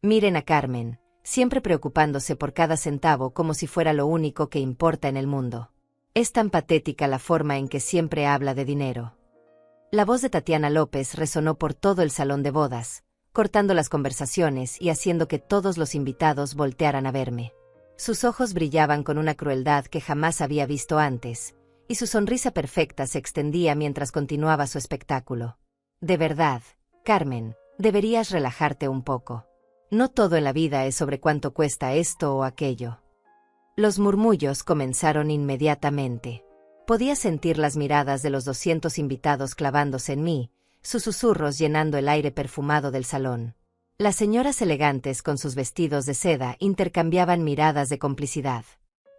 Miren a Carmen, siempre preocupándose por cada centavo como si fuera lo único que importa en el mundo. Es tan patética la forma en que siempre habla de dinero. La voz de Tatiana López resonó por todo el salón de bodas, cortando las conversaciones y haciendo que todos los invitados voltearan a verme. Sus ojos brillaban con una crueldad que jamás había visto antes, y su sonrisa perfecta se extendía mientras continuaba su espectáculo. De verdad, Carmen, deberías relajarte un poco. No todo en la vida es sobre cuánto cuesta esto o aquello. Los murmullos comenzaron inmediatamente. Podía sentir las miradas de los 200 invitados clavándose en mí, sus susurros llenando el aire perfumado del salón. Las señoras elegantes con sus vestidos de seda intercambiaban miradas de complicidad.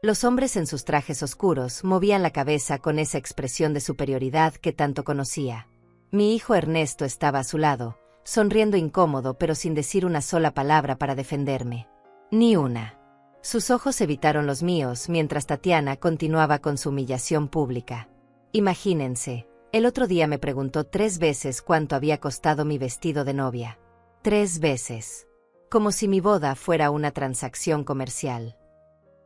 Los hombres en sus trajes oscuros movían la cabeza con esa expresión de superioridad que tanto conocía. Mi hijo Ernesto estaba a su lado, sonriendo incómodo pero sin decir una sola palabra para defenderme. Ni una. Sus ojos evitaron los míos mientras Tatiana continuaba con su humillación pública. Imagínense, el otro día me preguntó 3 veces cuánto había costado mi vestido de novia. 3 veces. Como si mi boda fuera una transacción comercial.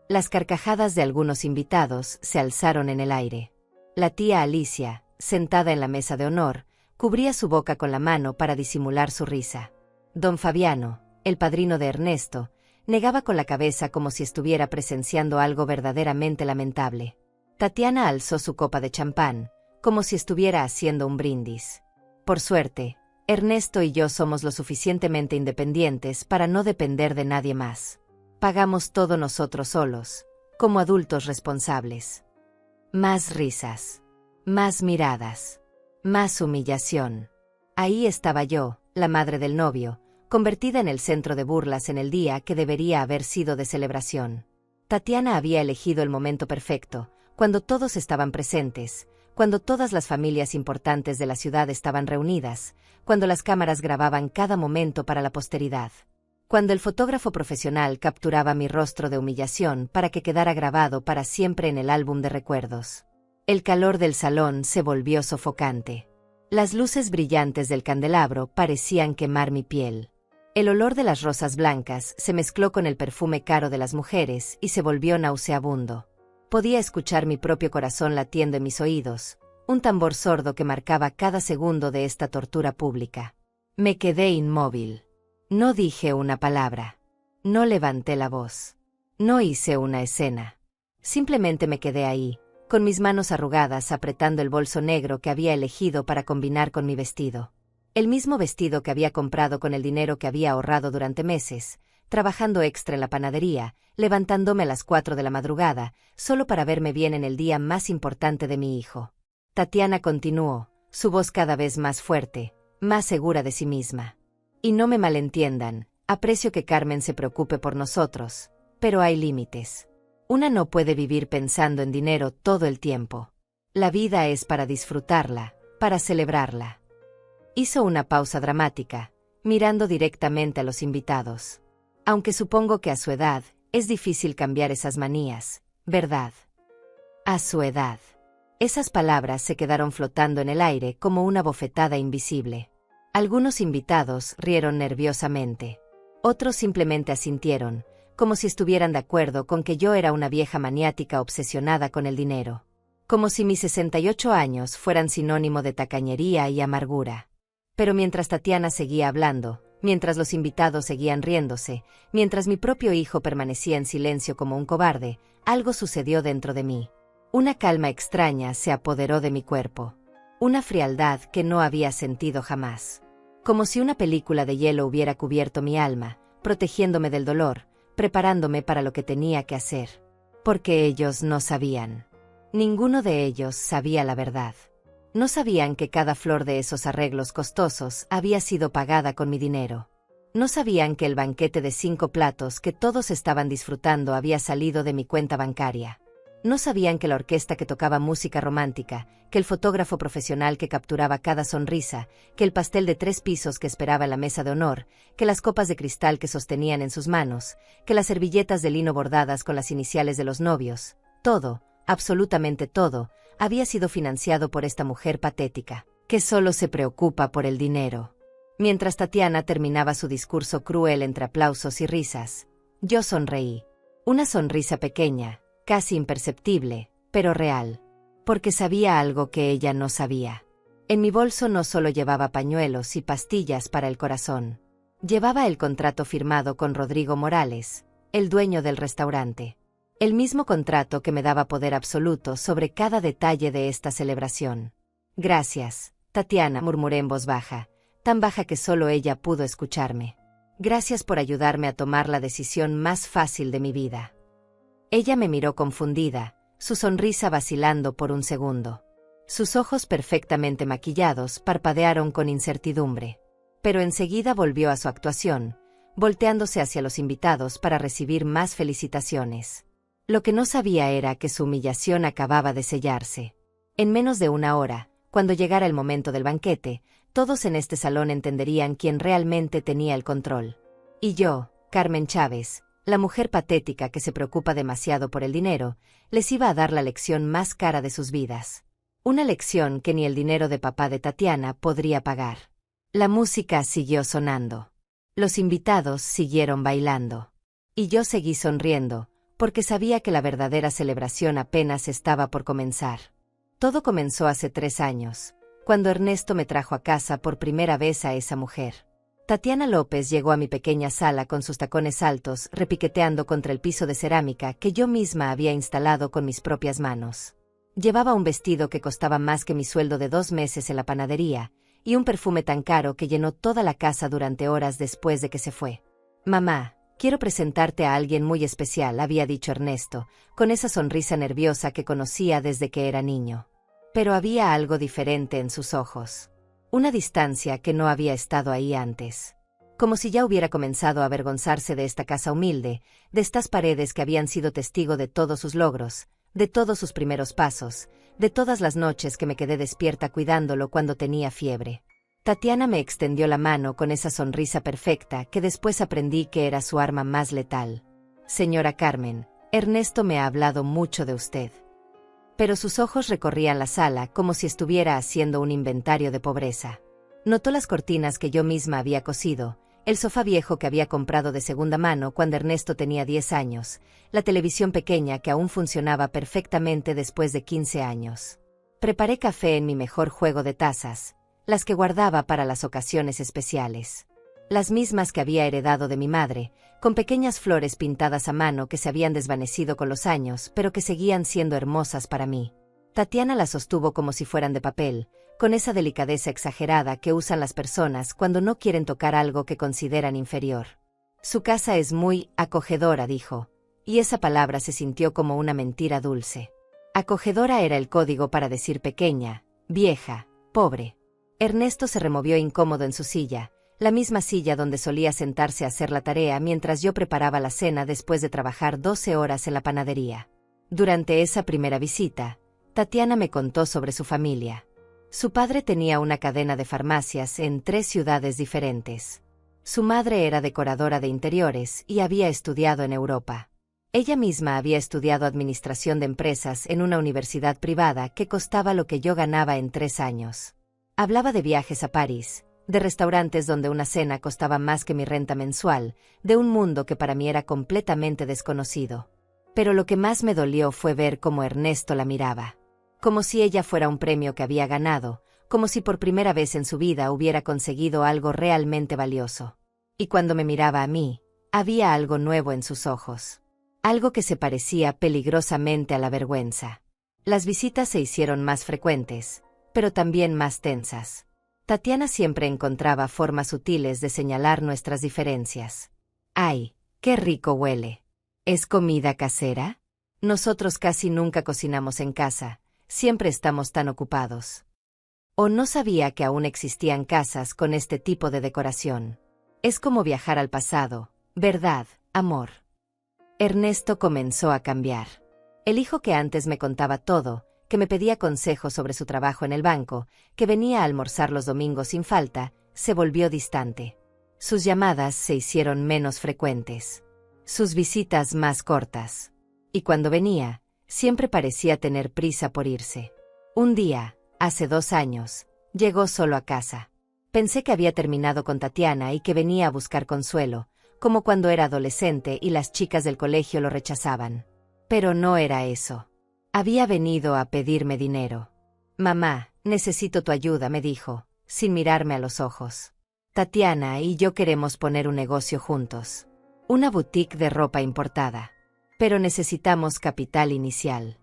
Las carcajadas de algunos invitados se alzaron en el aire. La tía Alicia, sentada en la mesa de honor, cubría su boca con la mano para disimular su risa. Don Fabiano, el padrino de Ernesto, negaba con la cabeza como si estuviera presenciando algo verdaderamente lamentable. Tatiana alzó su copa de champán, como si estuviera haciendo un brindis. Por suerte, Ernesto y yo somos lo suficientemente independientes para no depender de nadie más. Pagamos todo nosotros solos, como adultos responsables. Más risas. Más miradas. Más humillación. Ahí estaba yo, la madre del novio, convertida en el centro de burlas en el día que debería haber sido de celebración. Tatiana había elegido el momento perfecto, cuando todos estaban presentes, cuando todas las familias importantes de la ciudad estaban reunidas, cuando las cámaras grababan cada momento para la posteridad. Cuando el fotógrafo profesional capturaba mi rostro de humillación para que quedara grabado para siempre en el álbum de recuerdos. El calor del salón se volvió sofocante. Las luces brillantes del candelabro parecían quemar mi piel. El olor de las rosas blancas se mezcló con el perfume caro de las mujeres y se volvió nauseabundo. Podía escuchar mi propio corazón latiendo en mis oídos, un tambor sordo que marcaba cada segundo de esta tortura pública. Me quedé inmóvil. No dije una palabra. No levanté la voz. No hice una escena. Simplemente me quedé ahí, con mis manos arrugadas apretando el bolso negro que había elegido para combinar con mi vestido. El mismo vestido que había comprado con el dinero que había ahorrado durante meses, trabajando extra en la panadería, levantándome a las 4 de la madrugada, solo para verme bien en el día más importante de mi hijo. Tatiana continuó, su voz cada vez más fuerte, más segura de sí misma. Y no me malentiendan, aprecio que Carmen se preocupe por nosotros, pero hay límites. Una no puede vivir pensando en dinero todo el tiempo. La vida es para disfrutarla, para celebrarla. Hizo una pausa dramática, mirando directamente a los invitados. Aunque supongo que a su edad, es difícil cambiar esas manías, ¿verdad? A su edad. Esas palabras se quedaron flotando en el aire como una bofetada invisible. Algunos invitados rieron nerviosamente. Otros simplemente asintieron, como si estuvieran de acuerdo con que yo era una vieja maniática obsesionada con el dinero. Como si mis 68 años fueran sinónimo de tacañería y amargura. Pero mientras Tatiana seguía hablando, mientras los invitados seguían riéndose, mientras mi propio hijo permanecía en silencio como un cobarde, algo sucedió dentro de mí. Una calma extraña se apoderó de mi cuerpo. Una frialdad que no había sentido jamás. Como si una película de hielo hubiera cubierto mi alma, protegiéndome del dolor, preparándome para lo que tenía que hacer. Porque ellos no sabían. Ninguno de ellos sabía la verdad. No sabían que cada flor de esos arreglos costosos había sido pagada con mi dinero. No sabían que el banquete de 5 platos que todos estaban disfrutando había salido de mi cuenta bancaria. No sabían que la orquesta que tocaba música romántica, que el fotógrafo profesional que capturaba cada sonrisa, que el pastel de 3 pisos que esperaba en la mesa de honor, que las copas de cristal que sostenían en sus manos, que las servilletas de lino bordadas con las iniciales de los novios, todo, absolutamente todo, había sido financiado por esta mujer patética, que solo se preocupa por el dinero. Mientras Tatiana terminaba su discurso cruel entre aplausos y risas, yo sonreí. Una sonrisa pequeña, casi imperceptible, pero real. Porque sabía algo que ella no sabía. En mi bolso no solo llevaba pañuelos y pastillas para el corazón. Llevaba el contrato firmado con Rodrigo Morales, el dueño del restaurante. El mismo contrato que me daba poder absoluto sobre cada detalle de esta celebración. Gracias, Tatiana, murmuré en voz baja, tan baja que solo ella pudo escucharme. Gracias por ayudarme a tomar la decisión más fácil de mi vida. Ella me miró confundida, su sonrisa vacilando por un segundo. Sus ojos perfectamente maquillados parpadearon con incertidumbre. Pero enseguida volvió a su actuación, volteándose hacia los invitados para recibir más felicitaciones. Lo que no sabía era que su humillación acababa de sellarse. En menos de una hora, cuando llegara el momento del banquete, todos en este salón entenderían quién realmente tenía el control. Y yo, Carmen Chávez, la mujer patética que se preocupa demasiado por el dinero, les iba a dar la lección más cara de sus vidas. Una lección que ni el dinero de papá de Tatiana podría pagar. La música siguió sonando. Los invitados siguieron bailando. Y yo seguí sonriendo, porque sabía que la verdadera celebración apenas estaba por comenzar. Todo comenzó hace 3 años, cuando Ernesto me trajo a casa por primera vez a esa mujer. Tatiana López llegó a mi pequeña sala con sus tacones altos, repiqueteando contra el piso de cerámica que yo misma había instalado con mis propias manos. Llevaba un vestido que costaba más que mi sueldo de 2 meses en la panadería, y un perfume tan caro que llenó toda la casa durante horas después de que se fue. «Mamá, quiero presentarte a alguien muy especial», había dicho Ernesto, con esa sonrisa nerviosa que conocía desde que era niño. Pero había algo diferente en sus ojos. Una distancia que no había estado ahí antes. Como si ya hubiera comenzado a avergonzarse de esta casa humilde, de estas paredes que habían sido testigo de todos sus logros, de todos sus primeros pasos, de todas las noches que me quedé despierta cuidándolo cuando tenía fiebre. Tatiana me extendió la mano con esa sonrisa perfecta que después aprendí que era su arma más letal. «Señora Carmen, Ernesto me ha hablado mucho de usted». Pero sus ojos recorrían la sala como si estuviera haciendo un inventario de pobreza. Notó las cortinas que yo misma había cosido, el sofá viejo que había comprado de segunda mano cuando Ernesto tenía 10 años, la televisión pequeña que aún funcionaba perfectamente después de 15 años. Preparé café en mi mejor juego de tazas, las que guardaba para las ocasiones especiales. Las mismas que había heredado de mi madre, con pequeñas flores pintadas a mano que se habían desvanecido con los años, pero que seguían siendo hermosas para mí. Tatiana las sostuvo como si fueran de papel, con esa delicadeza exagerada que usan las personas cuando no quieren tocar algo que consideran inferior. «Su casa es muy acogedora», dijo, y esa palabra se sintió como una mentira dulce. Acogedora era el código para decir pequeña, vieja, pobre. Ernesto se removió incómodo en su silla, la misma silla donde solía sentarse a hacer la tarea mientras yo preparaba la cena después de trabajar 12 horas en la panadería. Durante esa primera visita, Tatiana me contó sobre su familia. Su padre tenía una cadena de farmacias en 3 ciudades diferentes. Su madre era decoradora de interiores y había estudiado en Europa. Ella misma había estudiado administración de empresas en una universidad privada que costaba lo que yo ganaba en 3 años. Hablaba de viajes a París, de restaurantes donde una cena costaba más que mi renta mensual, de un mundo que para mí era completamente desconocido. Pero lo que más me dolió fue ver cómo Ernesto la miraba. Como si ella fuera un premio que había ganado, como si por primera vez en su vida hubiera conseguido algo realmente valioso. Y cuando me miraba a mí, había algo nuevo en sus ojos. Algo que se parecía peligrosamente a la vergüenza. Las visitas se hicieron más frecuentes, pero también más tensas. Tatiana siempre encontraba formas sutiles de señalar nuestras diferencias. «¡Ay, qué rico huele! ¿Es comida casera? Nosotros casi nunca cocinamos en casa, siempre estamos tan ocupados». O no sabía que aún existían casas con este tipo de decoración. Es como viajar al pasado, ¿verdad, amor? Ernesto comenzó a cambiar. El hijo que antes me contaba todo, que me pedía consejos sobre su trabajo en el banco, que venía a almorzar los domingos sin falta, se volvió distante. Sus llamadas se hicieron menos frecuentes. Sus visitas más cortas. Y cuando venía, siempre parecía tener prisa por irse. Un día, hace 2 años, llegó solo a casa. Pensé que había terminado con Tatiana y que venía a buscar consuelo, como cuando era adolescente y las chicas del colegio lo rechazaban. Pero no era eso. Había venido a pedirme dinero. Mamá, necesito tu ayuda, me dijo, sin mirarme a los ojos. Tatiana y yo queremos poner un negocio juntos. Una boutique de ropa importada. Pero necesitamos capital inicial.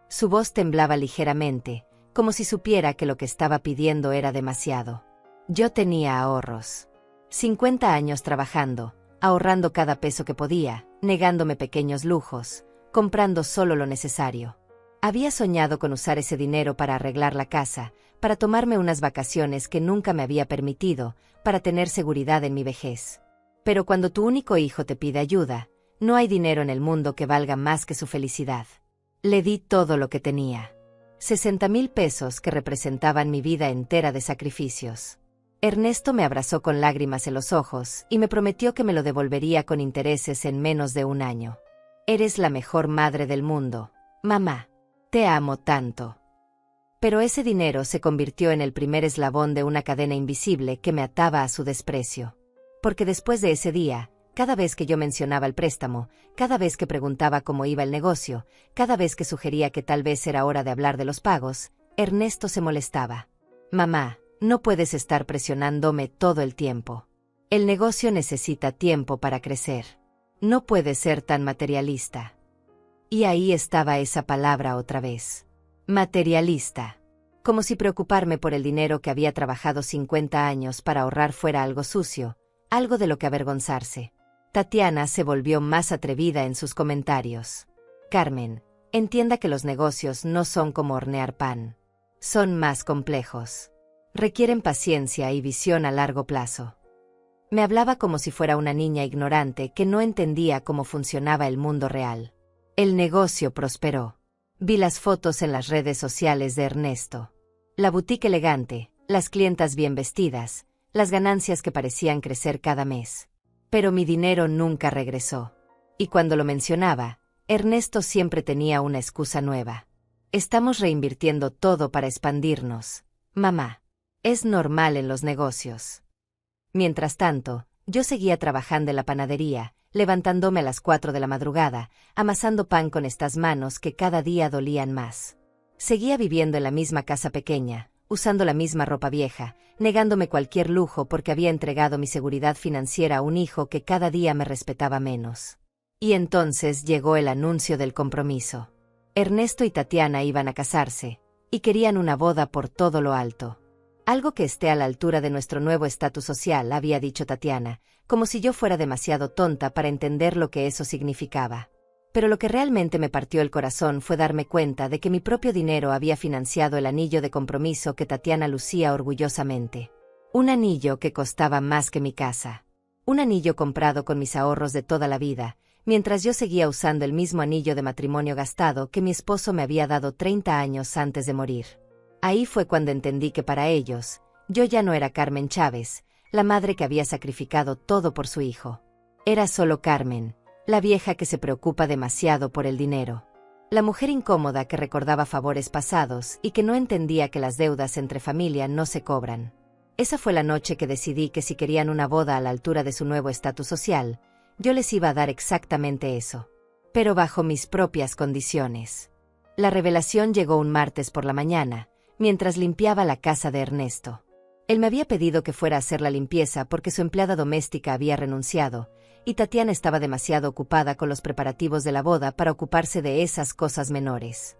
Su voz temblaba ligeramente, como si supiera que lo que estaba pidiendo era demasiado. Yo tenía ahorros. 50 años trabajando, ahorrando cada peso que podía, negándome pequeños lujos, comprando solo lo necesario. Había soñado con usar ese dinero para arreglar la casa, para tomarme unas vacaciones que nunca me había permitido, para tener seguridad en mi vejez. Pero cuando tu único hijo te pide ayuda, no hay dinero en el mundo que valga más que su felicidad. Le di todo lo que tenía. 60,000 pesos que representaban mi vida entera de sacrificios. Ernesto me abrazó con lágrimas en los ojos y me prometió que me lo devolvería con intereses en menos de un año. Eres la mejor madre del mundo, mamá. Te amo tanto. Pero ese dinero se convirtió en el primer eslabón de una cadena invisible que me ataba a su desprecio. Porque después de ese día, cada vez que yo mencionaba el préstamo, cada vez que preguntaba cómo iba el negocio, cada vez que sugería que tal vez era hora de hablar de los pagos, Ernesto se molestaba. Mamá, no puedes estar presionándome todo el tiempo. El negocio necesita tiempo para crecer. No puedes ser tan materialista. Y ahí estaba esa palabra otra vez. Materialista. Como si preocuparme por el dinero que había trabajado 50 años para ahorrar fuera algo sucio, algo de lo que avergonzarse. Tatiana se volvió más atrevida en sus comentarios. Carmen, entienda que los negocios no son como hornear pan. Son más complejos. Requieren paciencia y visión a largo plazo. Me hablaba como si fuera una niña ignorante que no entendía cómo funcionaba el mundo real. El negocio prosperó. Vi las fotos en las redes sociales de Ernesto. La boutique elegante, las clientas bien vestidas, las ganancias que parecían crecer cada mes. Pero mi dinero nunca regresó. Y cuando lo mencionaba, Ernesto siempre tenía una excusa nueva. Estamos reinvirtiendo todo para expandirnos, mamá. Es normal en los negocios. Mientras tanto, yo seguía trabajando en la panadería, levantándome a las 4 de la madrugada, amasando pan con estas manos que cada día dolían más. Seguía viviendo en la misma casa pequeña, usando la misma ropa vieja, negándome cualquier lujo porque había entregado mi seguridad financiera a un hijo que cada día me respetaba menos. Y entonces llegó el anuncio del compromiso. Ernesto y Tatiana iban a casarse, y querían una boda por todo lo alto. Algo que esté a la altura de nuestro nuevo estatus social, había dicho Tatiana, como si yo fuera demasiado tonta para entender lo que eso significaba. Pero lo que realmente me partió el corazón fue darme cuenta de que mi propio dinero había financiado el anillo de compromiso que Tatiana lucía orgullosamente. Un anillo que costaba más que mi casa. Un anillo comprado con mis ahorros de toda la vida, mientras yo seguía usando el mismo anillo de matrimonio gastado que mi esposo me había dado 30 años antes de morir. Ahí fue cuando entendí que para ellos, yo ya no era Carmen Chávez, la madre que había sacrificado todo por su hijo. Era solo Carmen, la vieja que se preocupa demasiado por el dinero. La mujer incómoda que recordaba favores pasados y que no entendía que las deudas entre familia no se cobran. Esa fue la noche que decidí que si querían una boda a la altura de su nuevo estatus social, yo les iba a dar exactamente eso. Pero bajo mis propias condiciones. La revelación llegó un martes por la mañana, mientras limpiaba la casa de Ernesto. Él me había pedido que fuera a hacer la limpieza porque su empleada doméstica había renunciado, y Tatiana estaba demasiado ocupada con los preparativos de la boda para ocuparse de esas cosas menores.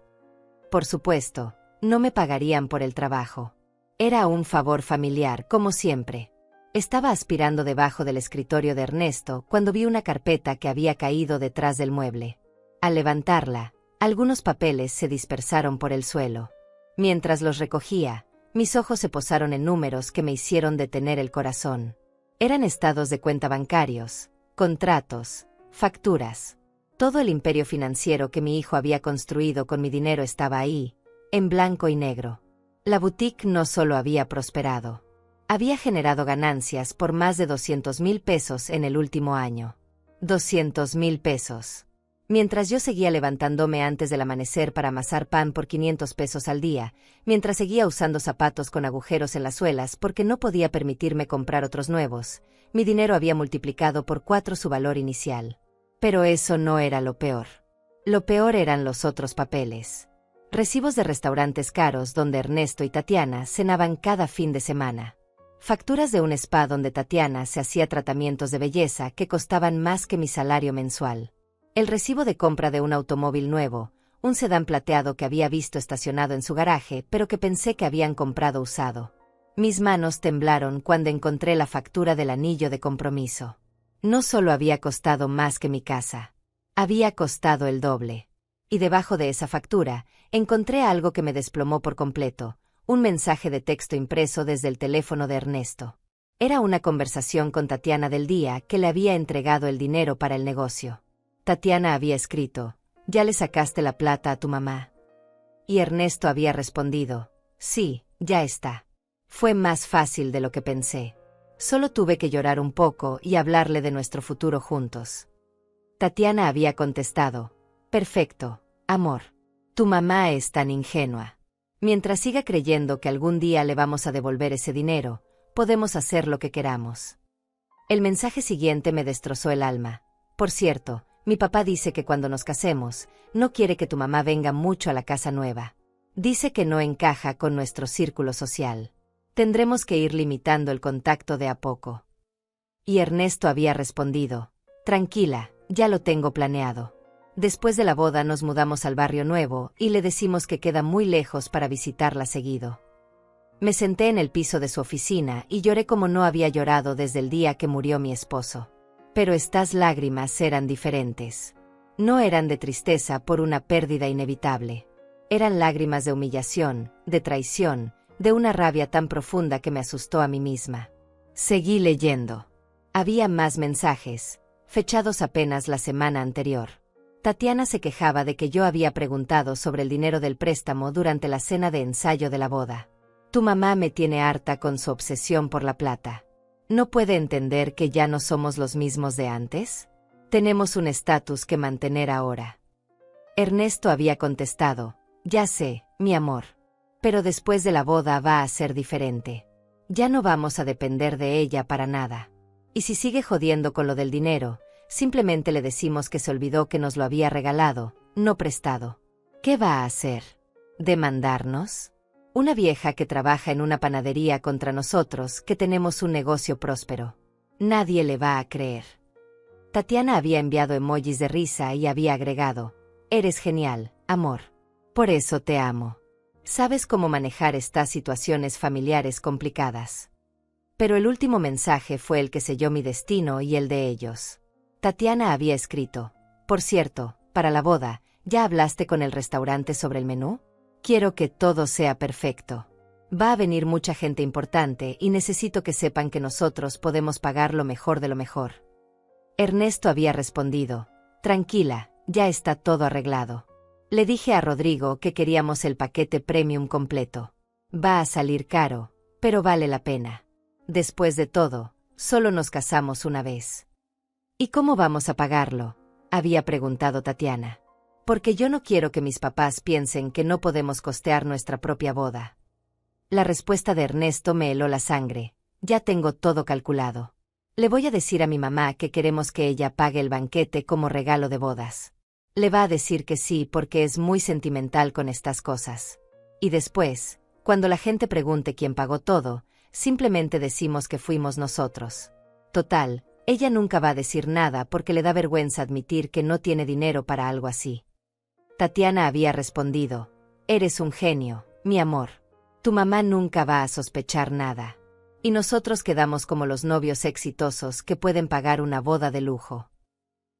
Por supuesto, no me pagarían por el trabajo. Era un favor familiar, como siempre. Estaba aspirando debajo del escritorio de Ernesto cuando vi una carpeta que había caído detrás del mueble. Al levantarla, algunos papeles se dispersaron por el suelo. Mientras los recogía, mis ojos se posaron en números que me hicieron detener el corazón. Eran estados de cuenta bancarios, contratos, facturas. Todo el imperio financiero que mi hijo había construido con mi dinero estaba ahí, en blanco y negro. La boutique no solo había prosperado. Había generado ganancias por más de 200,000 pesos en el último año. 200,000 pesos. Mientras yo seguía levantándome antes del amanecer para amasar pan por 500 pesos al día, mientras seguía usando zapatos con agujeros en las suelas porque no podía permitirme comprar otros nuevos, mi dinero había multiplicado por 4 su valor inicial. Pero eso no era lo peor. Lo peor eran los otros papeles. Recibos de restaurantes caros donde Ernesto y Tatiana cenaban cada fin de semana. Facturas de un spa donde Tatiana se hacía tratamientos de belleza que costaban más que mi salario mensual. El recibo de compra de un automóvil nuevo, un sedán plateado que había visto estacionado en su garaje, pero que pensé que habían comprado usado. Mis manos temblaron cuando encontré la factura del anillo de compromiso. No solo había costado más que mi casa, había costado el doble. Y debajo de esa factura, encontré algo que me desplomó por completo, un mensaje de texto impreso desde el teléfono de Ernesto. Era una conversación con Tatiana del día que le había entregado el dinero para el negocio. Tatiana había escrito: «¿Ya le sacaste la plata a tu mamá?». Y Ernesto había respondido: «Sí, ya está». Fue más fácil de lo que pensé. Solo tuve que llorar un poco y hablarle de nuestro futuro juntos. Tatiana había contestado: «Perfecto, amor. Tu mamá es tan ingenua. Mientras siga creyendo que algún día le vamos a devolver ese dinero, podemos hacer lo que queramos». El mensaje siguiente me destrozó el alma. «Por cierto, mi papá dice que cuando nos casemos, no quiere que tu mamá venga mucho a la casa nueva. Dice que no encaja con nuestro círculo social. Tendremos que ir limitando el contacto de a poco». Y Ernesto había respondido: «Tranquila, ya lo tengo planeado». Después de la boda nos mudamos al barrio nuevo y le decimos que queda muy lejos para visitarla seguido. Me senté en el piso de su oficina y lloré como no había llorado desde el día que murió mi esposo. Pero estas lágrimas eran diferentes. No eran de tristeza por una pérdida inevitable. Eran lágrimas de humillación, de traición, de una rabia tan profunda que me asustó a mí misma. Seguí leyendo. Había más mensajes, fechados apenas la semana anterior. Tatiana se quejaba de que yo había preguntado sobre el dinero del préstamo durante la cena de ensayo de la boda. «Tu mamá me tiene harta con su obsesión por la plata. ¿No puede entender que ya no somos los mismos de antes? Tenemos un estatus que mantener ahora». Ernesto había contestado: «Ya sé, mi amor. Pero después de la boda va a ser diferente. Ya no vamos a depender de ella para nada. Y si sigue jodiendo con lo del dinero, simplemente le decimos que se olvidó que nos lo había regalado, no prestado». ¿Qué va a hacer? ¿Demandarnos? Una vieja que trabaja en una panadería contra nosotros, que tenemos un negocio próspero. Nadie le va a creer. Tatiana había enviado emojis de risa y había agregado: «Eres genial, amor. Por eso te amo. Sabes cómo manejar estas situaciones familiares complicadas». Pero el último mensaje fue el que selló mi destino y el de ellos. Tatiana había escrito: «Por cierto, para la boda, ¿ya hablaste con el restaurante sobre el menú? Quiero que todo sea perfecto. Va a venir mucha gente importante y necesito que sepan que nosotros podemos pagar lo mejor de lo mejor». Ernesto había respondido: «Tranquila, ya está todo arreglado. Le dije a Rodrigo que queríamos el paquete premium completo. Va a salir caro, pero vale la pena. Después de todo, solo nos casamos una vez». «¿Y cómo vamos a pagarlo?», había preguntado Tatiana. «Porque yo no quiero que mis papás piensen que no podemos costear nuestra propia boda». La respuesta de Ernesto me heló la sangre: «Ya tengo todo calculado. Le voy a decir a mi mamá que queremos que ella pague el banquete como regalo de bodas. Le va a decir que sí porque es muy sentimental con estas cosas. Y después, cuando la gente pregunte quién pagó todo, simplemente decimos que fuimos nosotros. Total, ella nunca va a decir nada porque le da vergüenza admitir que no tiene dinero para algo así». Tatiana había respondido: «Eres un genio, mi amor. Tu mamá nunca va a sospechar nada. Y nosotros quedamos como los novios exitosos que pueden pagar una boda de lujo».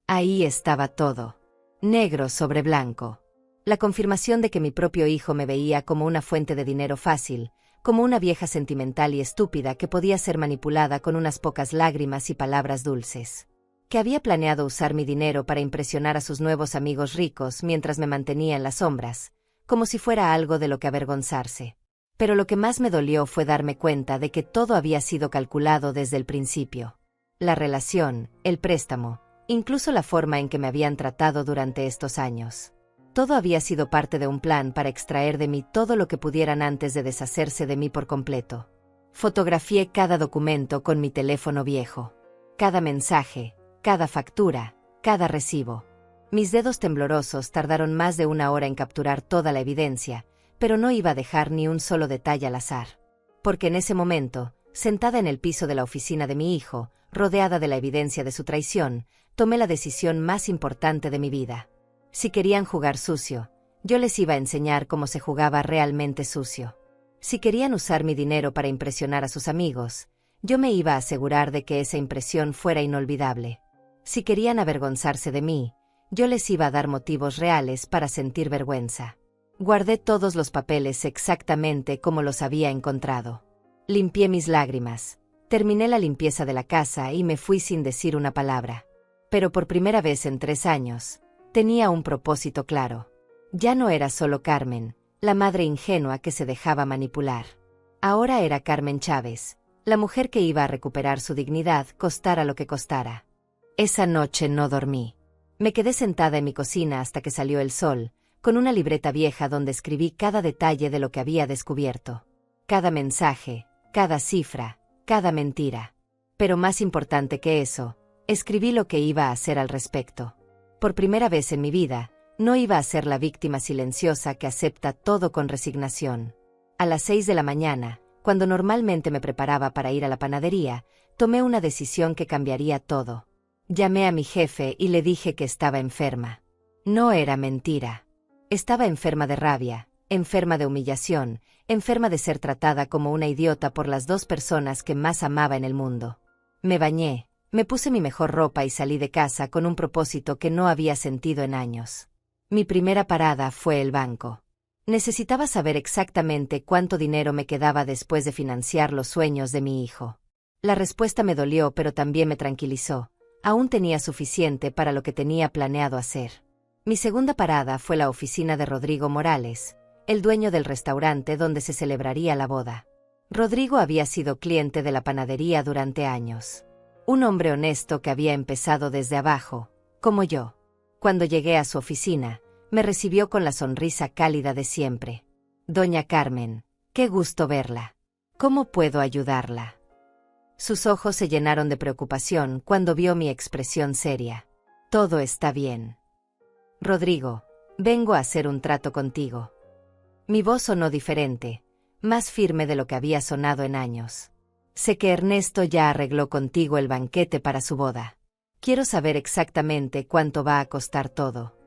Ahí estaba todo. Negro sobre blanco. La confirmación de que mi propio hijo me veía como una fuente de dinero fácil, como una vieja sentimental y estúpida que podía ser manipulada con unas pocas lágrimas y palabras dulces. Que había planeado usar mi dinero para impresionar a sus nuevos amigos ricos mientras me mantenía en las sombras, como si fuera algo de lo que avergonzarse. Pero lo que más me dolió fue darme cuenta de que todo había sido calculado desde el principio. La relación, el préstamo, incluso la forma en que me habían tratado durante estos años. Todo había sido parte de un plan para extraer de mí todo lo que pudieran antes de deshacerse de mí por completo. Fotografié cada documento con mi teléfono viejo. Cada mensaje, cada factura, cada recibo. Mis dedos temblorosos tardaron más de 1 hora en capturar toda la evidencia, pero no iba a dejar ni un solo detalle al azar. Porque en ese momento, sentada en el piso de la oficina de mi hijo, rodeada de la evidencia de su traición, tomé la decisión más importante de mi vida. Si querían jugar sucio, yo les iba a enseñar cómo se jugaba realmente sucio. Si querían usar mi dinero para impresionar a sus amigos, yo me iba a asegurar de que esa impresión fuera inolvidable. Si querían avergonzarse de mí, yo les iba a dar motivos reales para sentir vergüenza. Guardé todos los papeles exactamente como los había encontrado. Limpié mis lágrimas, terminé la limpieza de la casa y me fui sin decir una palabra. Pero por primera vez en 3 años, tenía un propósito claro. Ya no era solo Carmen, la madre ingenua que se dejaba manipular. Ahora era Carmen Chávez, la mujer que iba a recuperar su dignidad, costara lo que costara. Esa noche no dormí. Me quedé sentada en mi cocina hasta que salió el sol, con una libreta vieja donde escribí cada detalle de lo que había descubierto. Cada mensaje, cada cifra, cada mentira. Pero más importante que eso, escribí lo que iba a hacer al respecto. Por primera vez en mi vida, no iba a ser la víctima silenciosa que acepta todo con resignación. A las 6 de la mañana, cuando normalmente me preparaba para ir a la panadería, tomé una decisión que cambiaría todo. Llamé a mi jefe y le dije que estaba enferma. No era mentira. Estaba enferma de rabia, enferma de humillación, enferma de ser tratada como una idiota por las 2 personas que más amaba en el mundo. Me bañé, me puse mi mejor ropa y salí de casa con un propósito que no había sentido en años. Mi primera parada fue el banco. Necesitaba saber exactamente cuánto dinero me quedaba después de financiar los sueños de mi hijo. La respuesta me dolió, pero también me tranquilizó. Aún tenía suficiente para lo que tenía planeado hacer. Mi segunda parada fue la oficina de Rodrigo Morales, el dueño del restaurante donde se celebraría la boda. Rodrigo había sido cliente de la panadería durante años. Un hombre honesto que había empezado desde abajo, como yo. Cuando llegué a su oficina, me recibió con la sonrisa cálida de siempre. Doña Carmen, qué gusto verla. ¿Cómo puedo ayudarla? Sus ojos se llenaron de preocupación cuando vio mi expresión seria. Todo está bien. Rodrigo, vengo a hacer un trato contigo. Mi voz sonó diferente, más firme de lo que había sonado en años. Sé que Ernesto ya arregló contigo el banquete para su boda. Quiero saber exactamente cuánto va a costar todo.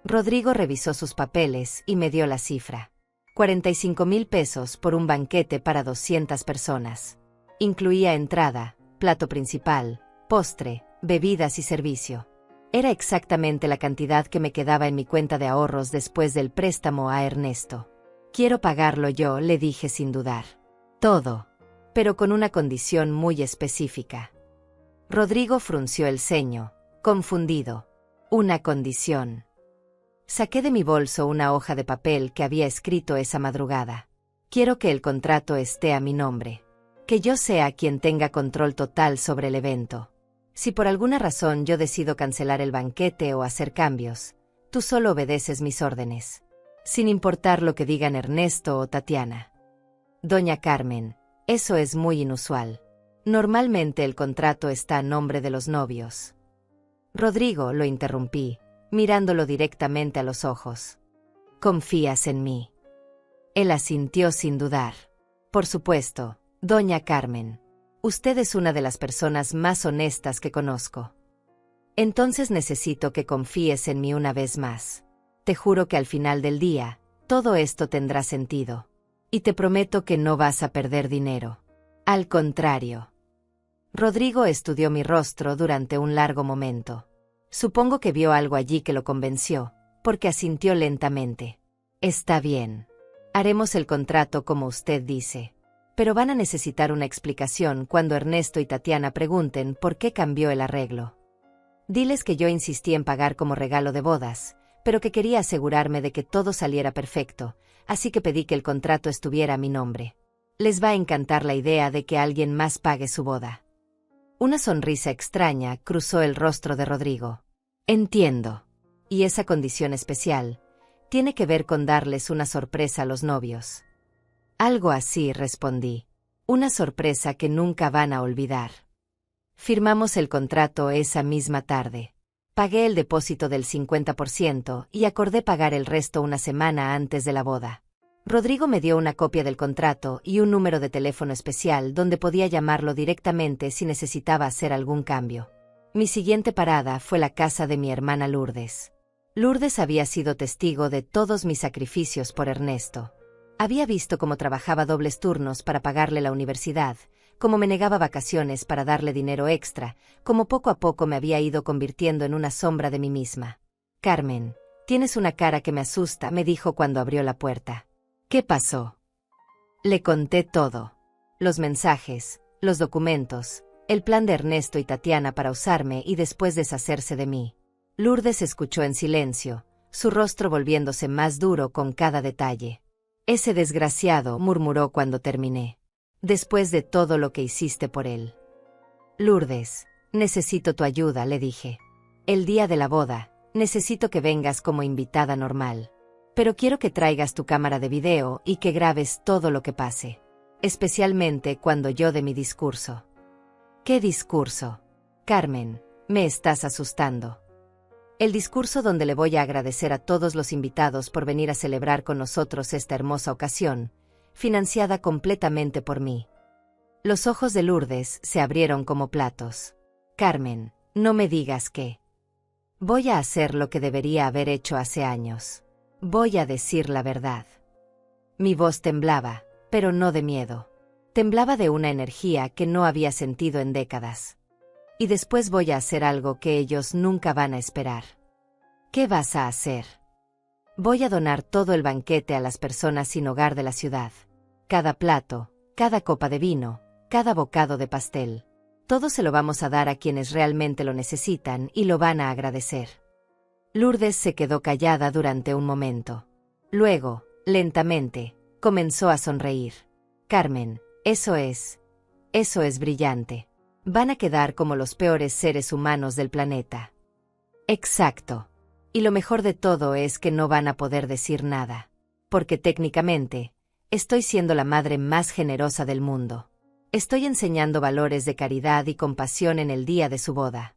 Rodrigo revisó sus papeles y me dio la cifra. 45,000 pesos por un banquete para 200 personas. Incluía entrada, plato principal, postre, bebidas y servicio. Era exactamente la cantidad que me quedaba en mi cuenta de ahorros después del préstamo a Ernesto. Quiero pagarlo yo, le dije sin dudar. Todo. Pero con una condición muy específica. Rodrigo frunció el ceño, confundido. Una condición. Saqué de mi bolso una hoja de papel que había escrito esa madrugada. Quiero que el contrato esté a mi nombre. Que yo sea quien tenga control total sobre el evento. Si por alguna razón yo decido cancelar el banquete o hacer cambios, tú solo obedeces mis órdenes. Sin importar lo que digan Ernesto o Tatiana. Doña Carmen, eso es muy inusual. Normalmente el contrato está a nombre de los novios. Rodrigo, lo interrumpí, mirándolo directamente a los ojos. ¿Confías en mí? Él asintió sin dudar. Por supuesto, doña Carmen. Usted es una de las personas más honestas que conozco. Entonces necesito que confíes en mí una vez más. Te juro que al final del día, todo esto tendrá sentido. Y te prometo que no vas a perder dinero. Al contrario. Rodrigo estudió mi rostro durante un largo momento. Supongo que vio algo allí que lo convenció, porque asintió lentamente. Está bien. Haremos el contrato como usted dice. Pero van a necesitar una explicación cuando Ernesto y Tatiana pregunten por qué cambió el arreglo. Diles que yo insistí en pagar como regalo de bodas, pero que quería asegurarme de que todo saliera perfecto, así que pedí que el contrato estuviera a mi nombre. Les va a encantar la idea de que alguien más pague su boda. Una sonrisa extraña cruzó el rostro de Rodrigo. Entiendo. ¿Y esa condición especial tiene que ver con darles una sorpresa a los novios? Algo así, respondí. Una sorpresa que nunca van a olvidar. Firmamos el contrato esa misma tarde. Pagué el depósito del 50% y acordé pagar el resto una semana antes de la boda. Rodrigo me dio una copia del contrato y un número de teléfono especial donde podía llamarlo directamente si necesitaba hacer algún cambio. Mi siguiente parada fue la casa de mi hermana Lourdes. Lourdes había sido testigo de todos mis sacrificios por Ernesto. Había visto cómo trabajaba dobles turnos para pagarle la universidad, cómo me negaba vacaciones para darle dinero extra, cómo poco a poco me había ido convirtiendo en una sombra de mí misma. «Carmen, tienes una cara que me asusta», me dijo cuando abrió la puerta. «¿Qué pasó?». Le conté todo. Los mensajes, los documentos, el plan de Ernesto y Tatiana para usarme y después deshacerse de mí. Lourdes escuchó en silencio, su rostro volviéndose más duro con cada detalle. «Ese desgraciado», murmuró cuando terminé. «Después de todo lo que hiciste por él». «Lourdes, necesito tu ayuda», le dije. «El día de la boda, necesito que vengas como invitada normal. Pero quiero que traigas tu cámara de video y que grabes todo lo que pase. Especialmente cuando yo dé mi discurso». «¿Qué discurso?». «Carmen, me estás asustando». «El discurso donde le voy a agradecer a todos los invitados por venir a celebrar con nosotros esta hermosa ocasión, financiada completamente por mí». Los ojos de Lourdes se abrieron como platos. «Carmen, no me digas que. Voy a hacer lo que debería haber hecho hace años. Voy a decir la verdad». Mi voz temblaba, pero no de miedo. Temblaba de una energía que no había sentido en décadas. «Y después voy a hacer algo que ellos nunca van a esperar». «¿Qué vas a hacer?». «Voy a donar todo el banquete a las personas sin hogar de la ciudad. Cada plato, cada copa de vino, cada bocado de pastel. Todo se lo vamos a dar a quienes realmente lo necesitan y lo van a agradecer». Lourdes se quedó callada durante un momento. Luego, lentamente, comenzó a sonreír. «Carmen, eso es brillante. Van a quedar como los peores seres humanos del planeta». «Exacto. Y lo mejor de todo es que no van a poder decir nada. Porque técnicamente, estoy siendo la madre más generosa del mundo. Estoy enseñando valores de caridad y compasión en el día de su boda».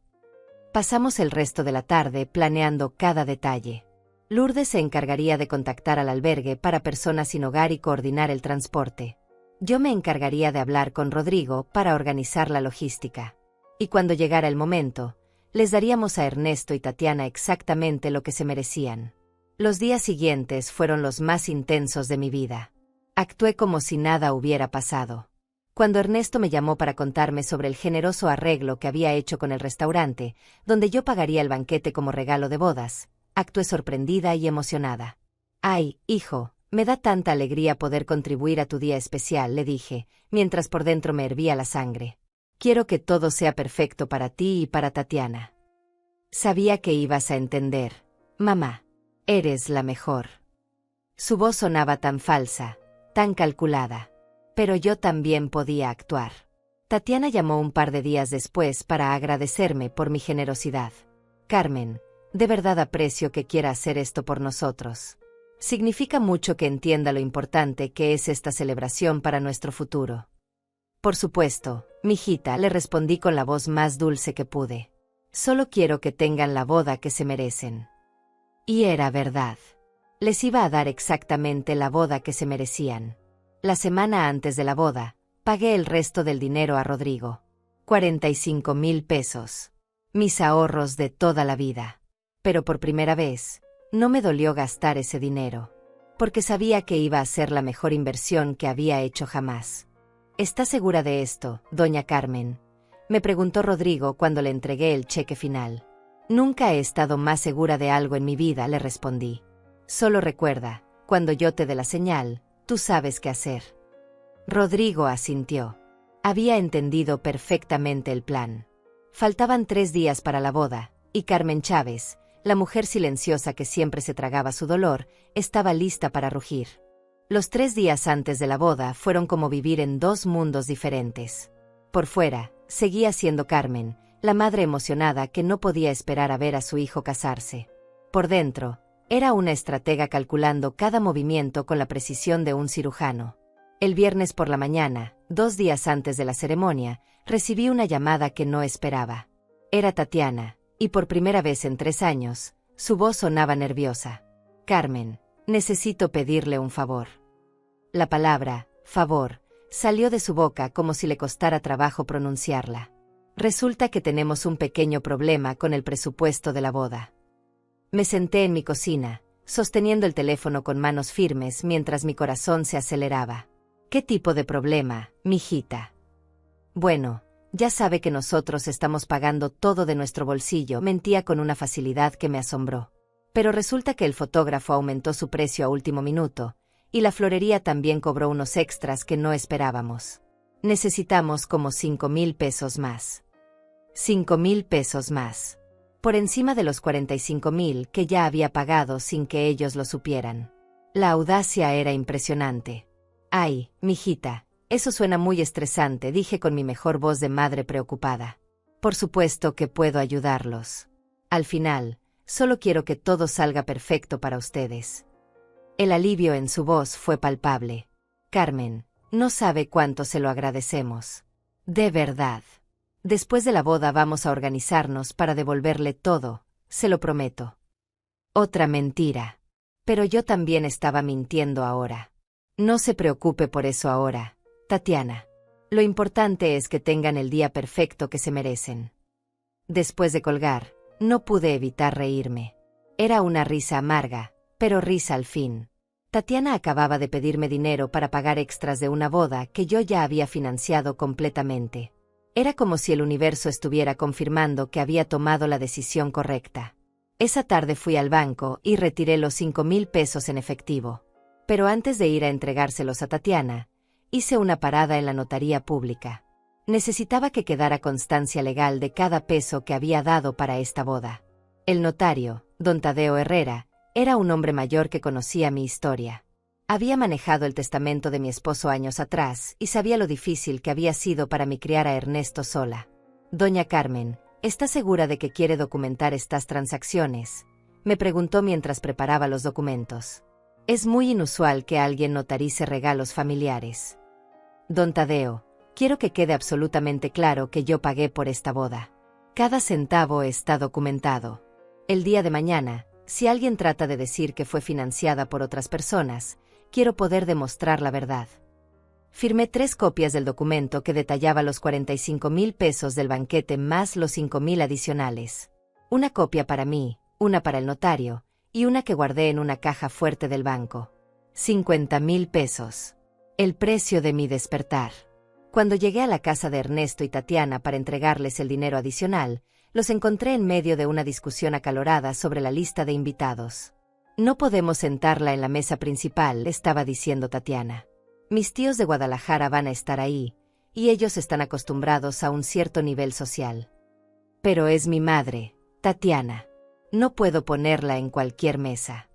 Pasamos el resto de la tarde planeando cada detalle. Lourdes se encargaría de contactar al albergue para personas sin hogar y coordinar el transporte. Yo me encargaría de hablar con Rodrigo para organizar la logística. Y cuando llegara el momento, les daríamos a Ernesto y Tatiana exactamente lo que se merecían. Los días siguientes fueron los más intensos de mi vida. Actué como si nada hubiera pasado. Cuando Ernesto me llamó para contarme sobre el generoso arreglo que había hecho con el restaurante, donde yo pagaría el banquete como regalo de bodas, actué sorprendida y emocionada. «Ay, hijo, me da tanta alegría poder contribuir a tu día especial», le dije, mientras por dentro me hervía la sangre. «Quiero que todo sea perfecto para ti y para Tatiana». «Sabía que ibas a entender, mamá. Eres la mejor». Su voz sonaba tan falsa, tan calculada. Pero yo también podía actuar. Tatiana llamó un par de días después para agradecerme por mi generosidad. «Carmen, de verdad aprecio que quiera hacer esto por nosotros. Significa mucho que entienda lo importante que es esta celebración para nuestro futuro». «Por supuesto, mijita», le respondí con la voz más dulce que pude. «Solo quiero que tengan la boda que se merecen». Y era verdad. Les iba a dar exactamente la boda que se merecían. La semana antes de la boda, pagué el resto del dinero a Rodrigo. 45,000 pesos. Mis ahorros de toda la vida. Pero por primera vez, no me dolió gastar ese dinero. Porque sabía que iba a ser la mejor inversión que había hecho jamás. «¿Está segura de esto, doña Carmen?», me preguntó Rodrigo cuando le entregué el cheque final. «Nunca he estado más segura de algo en mi vida», le respondí. «Solo recuerda, cuando yo te dé la señal, tú sabes qué hacer». Rodrigo asintió. Había entendido perfectamente el plan. Faltaban 3 días para la boda, y Carmen Chávez, la mujer silenciosa que siempre se tragaba su dolor, estaba lista para rugir. Los 3 días antes de la boda fueron como vivir en 2 mundos diferentes. Por fuera, Seguía siendo Carmen, la madre emocionada que no podía esperar a ver a su hijo casarse. Por dentro, era una estratega calculando cada movimiento con la precisión de un cirujano. El viernes por la mañana, 2 días antes de la ceremonia, recibí una llamada que no esperaba. Era Tatiana, y por primera vez en 3 años, su voz sonaba nerviosa. Carmen, necesito pedirle un favor. La palabra, favor, salió de su boca como si le costara trabajo pronunciarla. Resulta que tenemos un pequeño problema con el presupuesto de la boda. Me senté en mi cocina, sosteniendo el teléfono con manos firmes mientras mi corazón se aceleraba. ¿Qué tipo de problema, mijita? Bueno, ya sabe que nosotros estamos pagando todo de nuestro bolsillo, mentía con una facilidad que me asombró. Pero resulta que el fotógrafo aumentó su precio a último minuto, y la florería también cobró unos extras que no esperábamos. Necesitamos como 5,000 pesos más. 5,000 pesos más. Por encima de los 45,000 que ya había pagado sin que ellos lo supieran. La audacia era impresionante. Ay, mijita, eso suena muy estresante, dije con mi mejor voz de madre preocupada. Por supuesto que puedo ayudarlos. Al final, solo quiero que todo salga perfecto para ustedes. El alivio en su voz fue palpable. Carmen, no sabe cuánto se lo agradecemos. De verdad. Después de la boda vamos a organizarnos para devolverle todo, se lo prometo. Otra mentira. Pero yo también estaba mintiendo ahora. No se preocupe por eso ahora, Tatiana. Lo importante es que tengan el día perfecto que se merecen. Después de colgar, no pude evitar reírme. Era una risa amarga, pero risa al fin. Tatiana acababa de pedirme dinero para pagar extras de una boda que yo ya había financiado completamente. Era como si el universo estuviera confirmando que había tomado la decisión correcta. Esa tarde fui al banco y retiré los 5,000 pesos en efectivo. Pero antes de ir a entregárselos a Tatiana, hice una parada en la notaría pública. Necesitaba que quedara constancia legal de cada peso que había dado para esta boda. El notario, don Tadeo Herrera, era un hombre mayor que conocía mi historia. Había manejado el testamento de mi esposo años atrás y sabía lo difícil que había sido para mí criar a Ernesto sola. Doña Carmen, ¿está segura de que quiere documentar estas transacciones?, me preguntó mientras preparaba los documentos. Es muy inusual que alguien notarice regalos familiares. Don Tadeo, quiero que quede absolutamente claro que yo pagué por esta boda. Cada centavo está documentado. El día de mañana, si alguien trata de decir que fue financiada por otras personas, quiero poder demostrar la verdad. Firmé 3 copias del documento que detallaba los 45,000 pesos del banquete más los 5,000 adicionales. Una copia para mí, una para el notario, y una que guardé en una caja fuerte del banco. 50,000 pesos. El precio de mi despertar. Cuando llegué a la casa de Ernesto y Tatiana para entregarles el dinero adicional, los encontré en medio de una discusión acalorada sobre la lista de invitados. No podemos sentarla en la mesa principal, estaba diciendo Tatiana. Mis tíos de Guadalajara van a estar ahí, y ellos están acostumbrados a un cierto nivel social. Pero es mi madre, Tatiana. No puedo ponerla en cualquier mesa.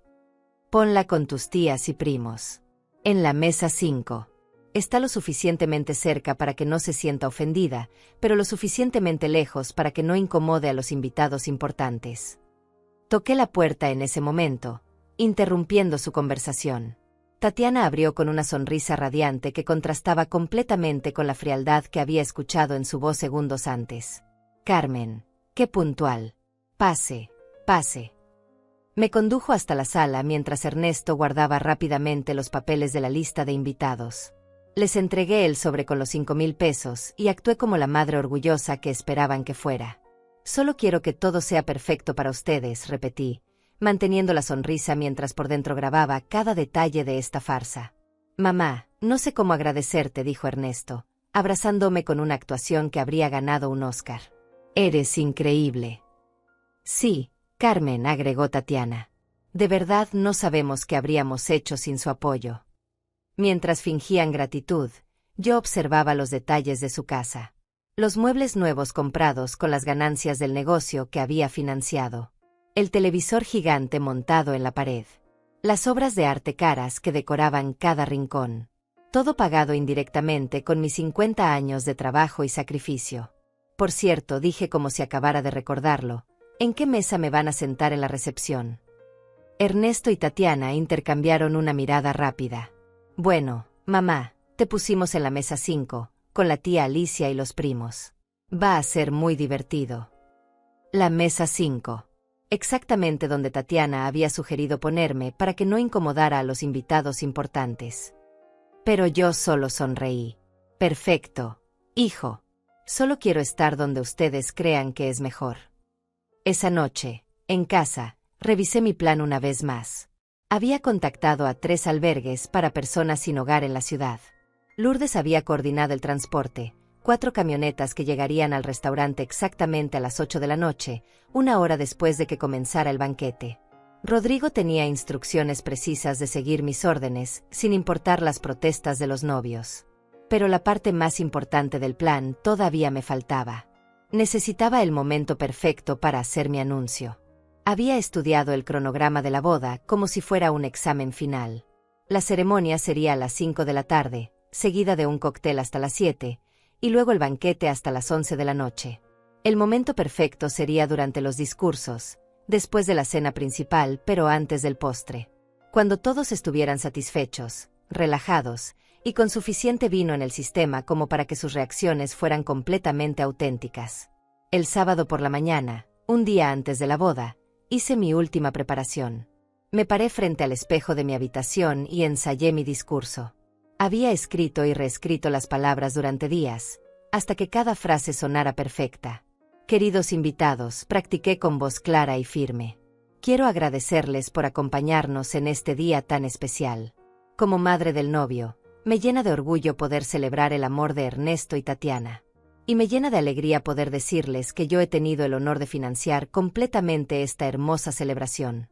Ponla con tus tías y primos. En la mesa 5. Está lo suficientemente cerca para que no se sienta ofendida, pero lo suficientemente lejos para que no incomode a los invitados importantes. Toqué la puerta en ese momento, interrumpiendo su conversación. Tatiana abrió con una sonrisa radiante que contrastaba completamente con la frialdad que había escuchado en su voz segundos antes. Carmen, qué puntual. Pase, pase. Me condujo hasta la sala mientras Ernesto guardaba rápidamente los papeles de la lista de invitados. Les entregué el sobre con los 5,000 pesos y actué como la madre orgullosa que esperaban que fuera. Solo quiero que todo sea perfecto para ustedes, repetí, manteniendo la sonrisa mientras por dentro grababa cada detalle de esta farsa. Mamá, no sé cómo agradecerte, dijo Ernesto, abrazándome con una actuación que habría ganado un Oscar. Eres increíble. Sí, Carmen, agregó Tatiana. De verdad no sabemos qué habríamos hecho sin su apoyo. Mientras fingían gratitud, yo observaba los detalles de su casa. Los muebles nuevos comprados con las ganancias del negocio que había financiado. El televisor gigante montado en la pared. Las obras de arte caras que decoraban cada rincón. Todo pagado indirectamente con mis 50 años de trabajo y sacrificio. Por cierto, dije como si acabara de recordarlo, ¿en qué mesa me van a sentar en la recepción? Ernesto y Tatiana intercambiaron una mirada rápida. Bueno, mamá, te pusimos en la mesa 5, con la tía Alicia y los primos. Va a ser muy divertido. La mesa 5. Exactamente donde Tatiana había sugerido ponerme para que no incomodara a los invitados importantes. Pero yo solo sonreí. Perfecto, hijo. Solo quiero estar donde ustedes crean que es mejor. Esa noche, en casa, revisé mi plan una vez más. Había contactado a 3 albergues para personas sin hogar en la ciudad. Lourdes había coordinado el transporte, 4 camionetas que llegarían al restaurante exactamente a las 8 de la noche, 1 hora después de que comenzara el banquete. Rodrigo tenía instrucciones precisas de seguir mis órdenes, sin importar las protestas de los novios. Pero la parte más importante del plan todavía me faltaba. Necesitaba el momento perfecto para hacer mi anuncio. Había estudiado el cronograma de la boda como si fuera un examen final. La ceremonia sería a las 5 de la tarde, seguida de un cóctel hasta las 7, y luego el banquete hasta las 11 de la noche. El momento perfecto sería durante los discursos, después de la cena principal, pero antes del postre. Cuando todos estuvieran satisfechos, relajados, y con suficiente vino en el sistema como para que sus reacciones fueran completamente auténticas. El sábado por la mañana, un día antes de la boda, hice mi última preparación. Me paré frente al espejo de mi habitación y ensayé mi discurso. Había escrito y reescrito las palabras durante días, hasta que cada frase sonara perfecta. Queridos invitados, practiqué con voz clara y firme. Quiero agradecerles por acompañarnos en este día tan especial. Como madre del novio, me llena de orgullo poder celebrar el amor de Ernesto y Tatiana. Y me llena de alegría poder decirles que yo he tenido el honor de financiar completamente esta hermosa celebración.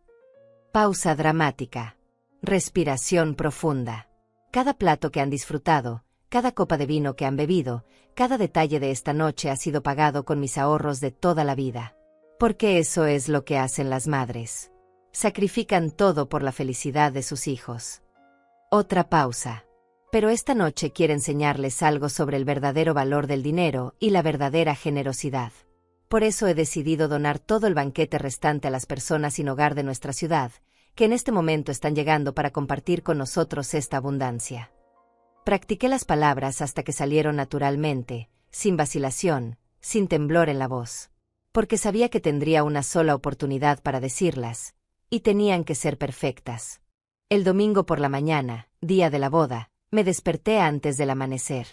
Pausa dramática. Respiración profunda. Cada plato que han disfrutado, cada copa de vino que han bebido, cada detalle de esta noche ha sido pagado con mis ahorros de toda la vida. Porque eso es lo que hacen las madres. Sacrifican todo por la felicidad de sus hijos. Otra pausa. Pero esta noche quiero enseñarles algo sobre el verdadero valor del dinero y la verdadera generosidad. Por eso he decidido donar todo el banquete restante a las personas sin hogar de nuestra ciudad, que en este momento están llegando para compartir con nosotros esta abundancia. Practiqué las palabras hasta que salieron naturalmente, sin vacilación, sin temblor en la voz. Porque sabía que tendría una sola oportunidad para decirlas, y tenían que ser perfectas. El domingo por la mañana, día de la boda, me desperté antes del amanecer.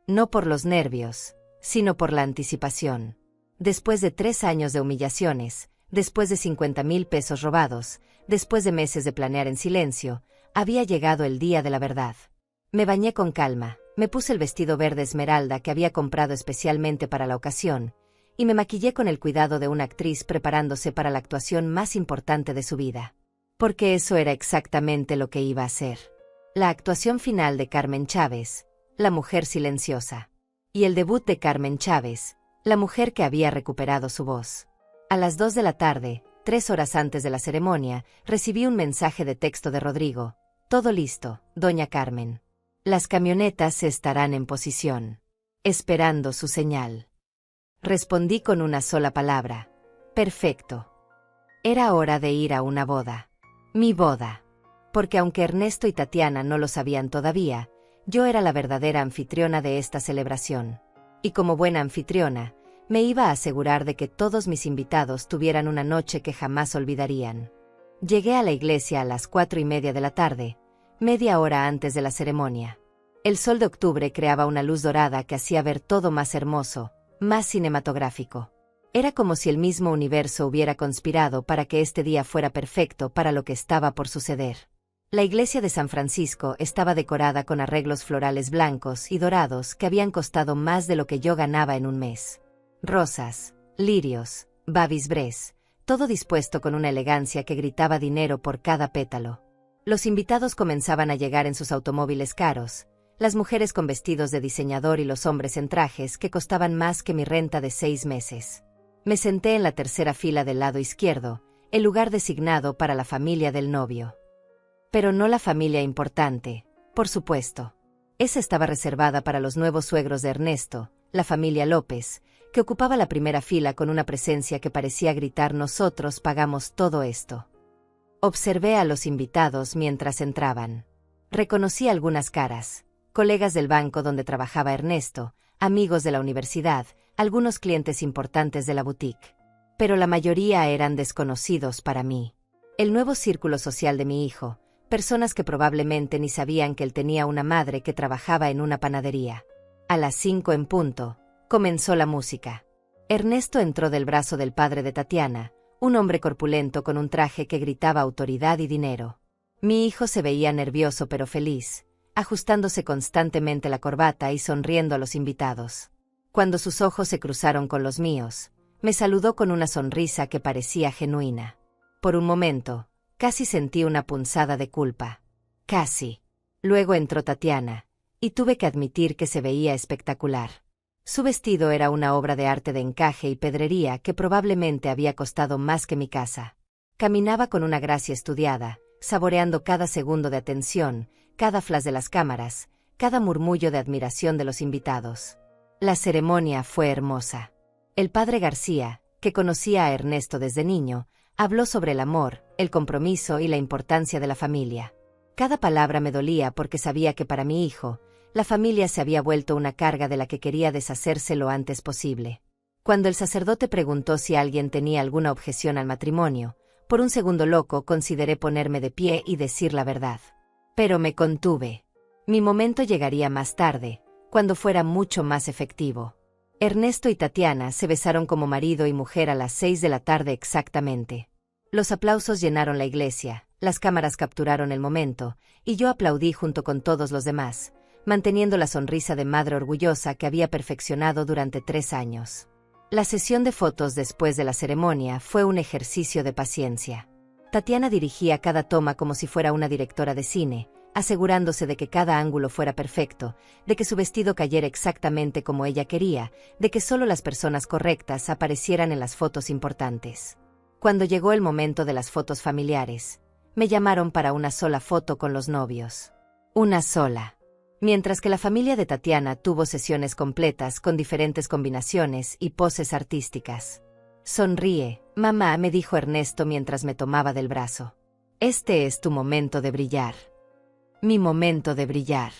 No por los nervios, sino por la anticipación. Después de 3 años de humillaciones, después de 50,000 pesos robados, después de meses de planear en silencio, había llegado el día de la verdad. Me bañé con calma, me puse el vestido verde esmeralda que había comprado especialmente para la ocasión, y me maquillé con el cuidado de una actriz preparándose para la actuación más importante de su vida. Porque eso era exactamente lo que iba a hacer. La actuación final de Carmen Chávez, la mujer silenciosa. Y el debut de Carmen Chávez, la mujer que había recuperado su voz. A las 2 de la tarde, 3 horas antes de la ceremonia, recibí un mensaje de texto de Rodrigo. Todo listo, doña Carmen. Las camionetas estarán en posición. Esperando su señal. Respondí con una sola palabra. Perfecto. Era hora de ir a una boda. Mi boda. Porque aunque Ernesto y Tatiana no lo sabían todavía, yo era la verdadera anfitriona de esta celebración. Y como buena anfitriona, me iba a asegurar de que todos mis invitados tuvieran una noche que jamás olvidarían. Llegué a la iglesia a las 4:30 de la tarde, media hora antes de la ceremonia. El sol de octubre creaba una luz dorada que hacía ver todo más hermoso, más cinematográfico. Era como si el mismo universo hubiera conspirado para que este día fuera perfecto para lo que estaba por suceder. La iglesia de San Francisco estaba decorada con arreglos florales blancos y dorados que habían costado más de lo que yo ganaba en un mes. Rosas, lirios, babisbrés, todo dispuesto con una elegancia que gritaba dinero por cada pétalo. Los invitados comenzaban a llegar en sus automóviles caros, las mujeres con vestidos de diseñador y los hombres en trajes que costaban más que mi renta de 6 meses. Me senté en la tercera fila del lado izquierdo, el lugar designado para la familia del novio. Pero no la familia importante, por supuesto. Esa estaba reservada para los nuevos suegros de Ernesto, la familia López, que ocupaba la primera fila con una presencia que parecía gritar: «Nosotros pagamos todo esto». Observé a los invitados mientras entraban. Reconocí algunas caras: colegas del banco donde trabajaba Ernesto, amigos de la universidad, algunos clientes importantes de la boutique. Pero la mayoría eran desconocidos para mí. El nuevo círculo social de mi hijo, personas que probablemente ni sabían que él tenía una madre que trabajaba en una panadería. A las 5 en punto, comenzó la música. Ernesto entró del brazo del padre de Tatiana, un hombre corpulento con un traje que gritaba autoridad y dinero. Mi hijo se veía nervioso pero feliz, ajustándose constantemente la corbata y sonriendo a los invitados. Cuando sus ojos se cruzaron con los míos, me saludó con una sonrisa que parecía genuina. Por un momento, casi sentí una punzada de culpa. Casi. Luego entró Tatiana, y tuve que admitir que se veía espectacular. Su vestido era una obra de arte de encaje y pedrería que probablemente había costado más que mi casa. Caminaba con una gracia estudiada, saboreando cada segundo de atención, cada flash de las cámaras, cada murmullo de admiración de los invitados. La ceremonia fue hermosa. El padre García, que conocía a Ernesto desde niño, habló sobre el amor, el compromiso y la importancia de la familia. Cada palabra me dolía porque sabía que para mi hijo, la familia se había vuelto una carga de la que quería deshacerse lo antes posible. Cuando el sacerdote preguntó si alguien tenía alguna objeción al matrimonio, por un segundo loco consideré ponerme de pie y decir la verdad. Pero me contuve. Mi momento llegaría más tarde, cuando fuera mucho más efectivo. Ernesto y Tatiana se besaron como marido y mujer a las 6 de la tarde exactamente. Los aplausos llenaron la iglesia, las cámaras capturaron el momento, y yo aplaudí junto con todos los demás, manteniendo la sonrisa de madre orgullosa que había perfeccionado durante 3 años. La sesión de fotos después de la ceremonia fue un ejercicio de paciencia. Tatiana dirigía cada toma como si fuera una directora de cine, asegurándose de que cada ángulo fuera perfecto, de que su vestido cayera exactamente como ella quería, de que solo las personas correctas aparecieran en las fotos importantes. Cuando llegó el momento de las fotos familiares, me llamaron para una sola foto con los novios. Una sola. Mientras que la familia de Tatiana tuvo sesiones completas con diferentes combinaciones y poses artísticas. «Sonríe, mamá», me dijo Ernesto mientras me tomaba del brazo. «Este es tu momento de brillar». Mi momento de brillar.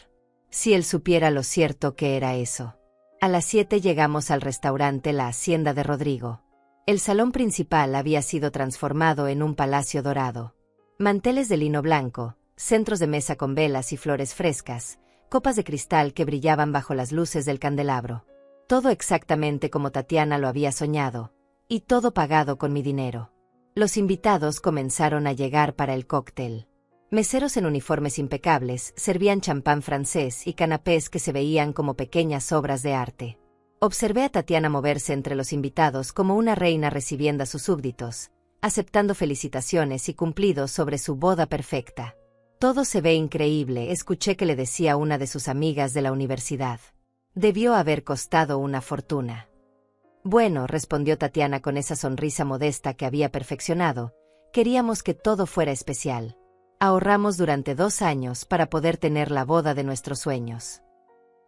Si él supiera lo cierto que era eso. A las 7 llegamos al restaurante La Hacienda de Rodrigo. El salón principal había sido transformado en un palacio dorado. Manteles de lino blanco, centros de mesa con velas y flores frescas, copas de cristal que brillaban bajo las luces del candelabro. Todo exactamente como Tatiana lo había soñado, y todo pagado con mi dinero. Los invitados comenzaron a llegar para el cóctel. Meseros en uniformes impecables servían champán francés y canapés que se veían como pequeñas obras de arte. Observé a Tatiana moverse entre los invitados como una reina recibiendo a sus súbditos, aceptando felicitaciones y cumplidos sobre su boda perfecta. «Todo se ve increíble», escuché que le decía una de sus amigas de la universidad. «Debió haber costado una fortuna». «Bueno», respondió Tatiana con esa sonrisa modesta que había perfeccionado, «queríamos que todo fuera especial. Ahorramos durante 2 años para poder tener la boda de nuestros sueños».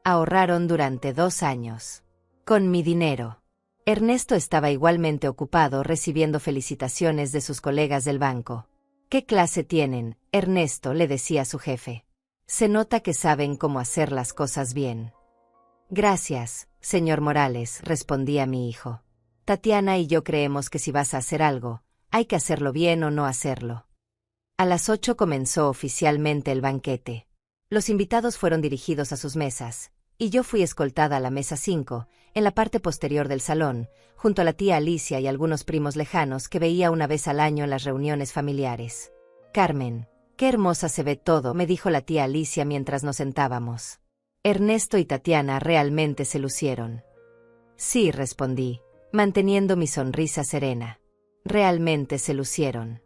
Ahorraron durante 2 años. Con mi dinero. Ernesto estaba igualmente ocupado recibiendo felicitaciones de sus colegas del banco. «¿Qué clase tienen, Ernesto?», le decía a su jefe. «Se nota que saben cómo hacer las cosas bien». «Gracias, señor Morales», respondía mi hijo. «Tatiana y yo creemos que si vas a hacer algo, hay que hacerlo bien o no hacerlo». A las 8 comenzó oficialmente el banquete. Los invitados fueron dirigidos a sus mesas, y yo fui escoltada a la mesa 5, en la parte posterior del salón, junto a la tía Alicia y algunos primos lejanos que veía una vez al año en las reuniones familiares. «Carmen, qué hermosa se ve todo», me dijo la tía Alicia mientras nos sentábamos. Ernesto y Tatiana realmente se lucieron. «Sí», respondí, manteniendo mi sonrisa serena. «Realmente se lucieron».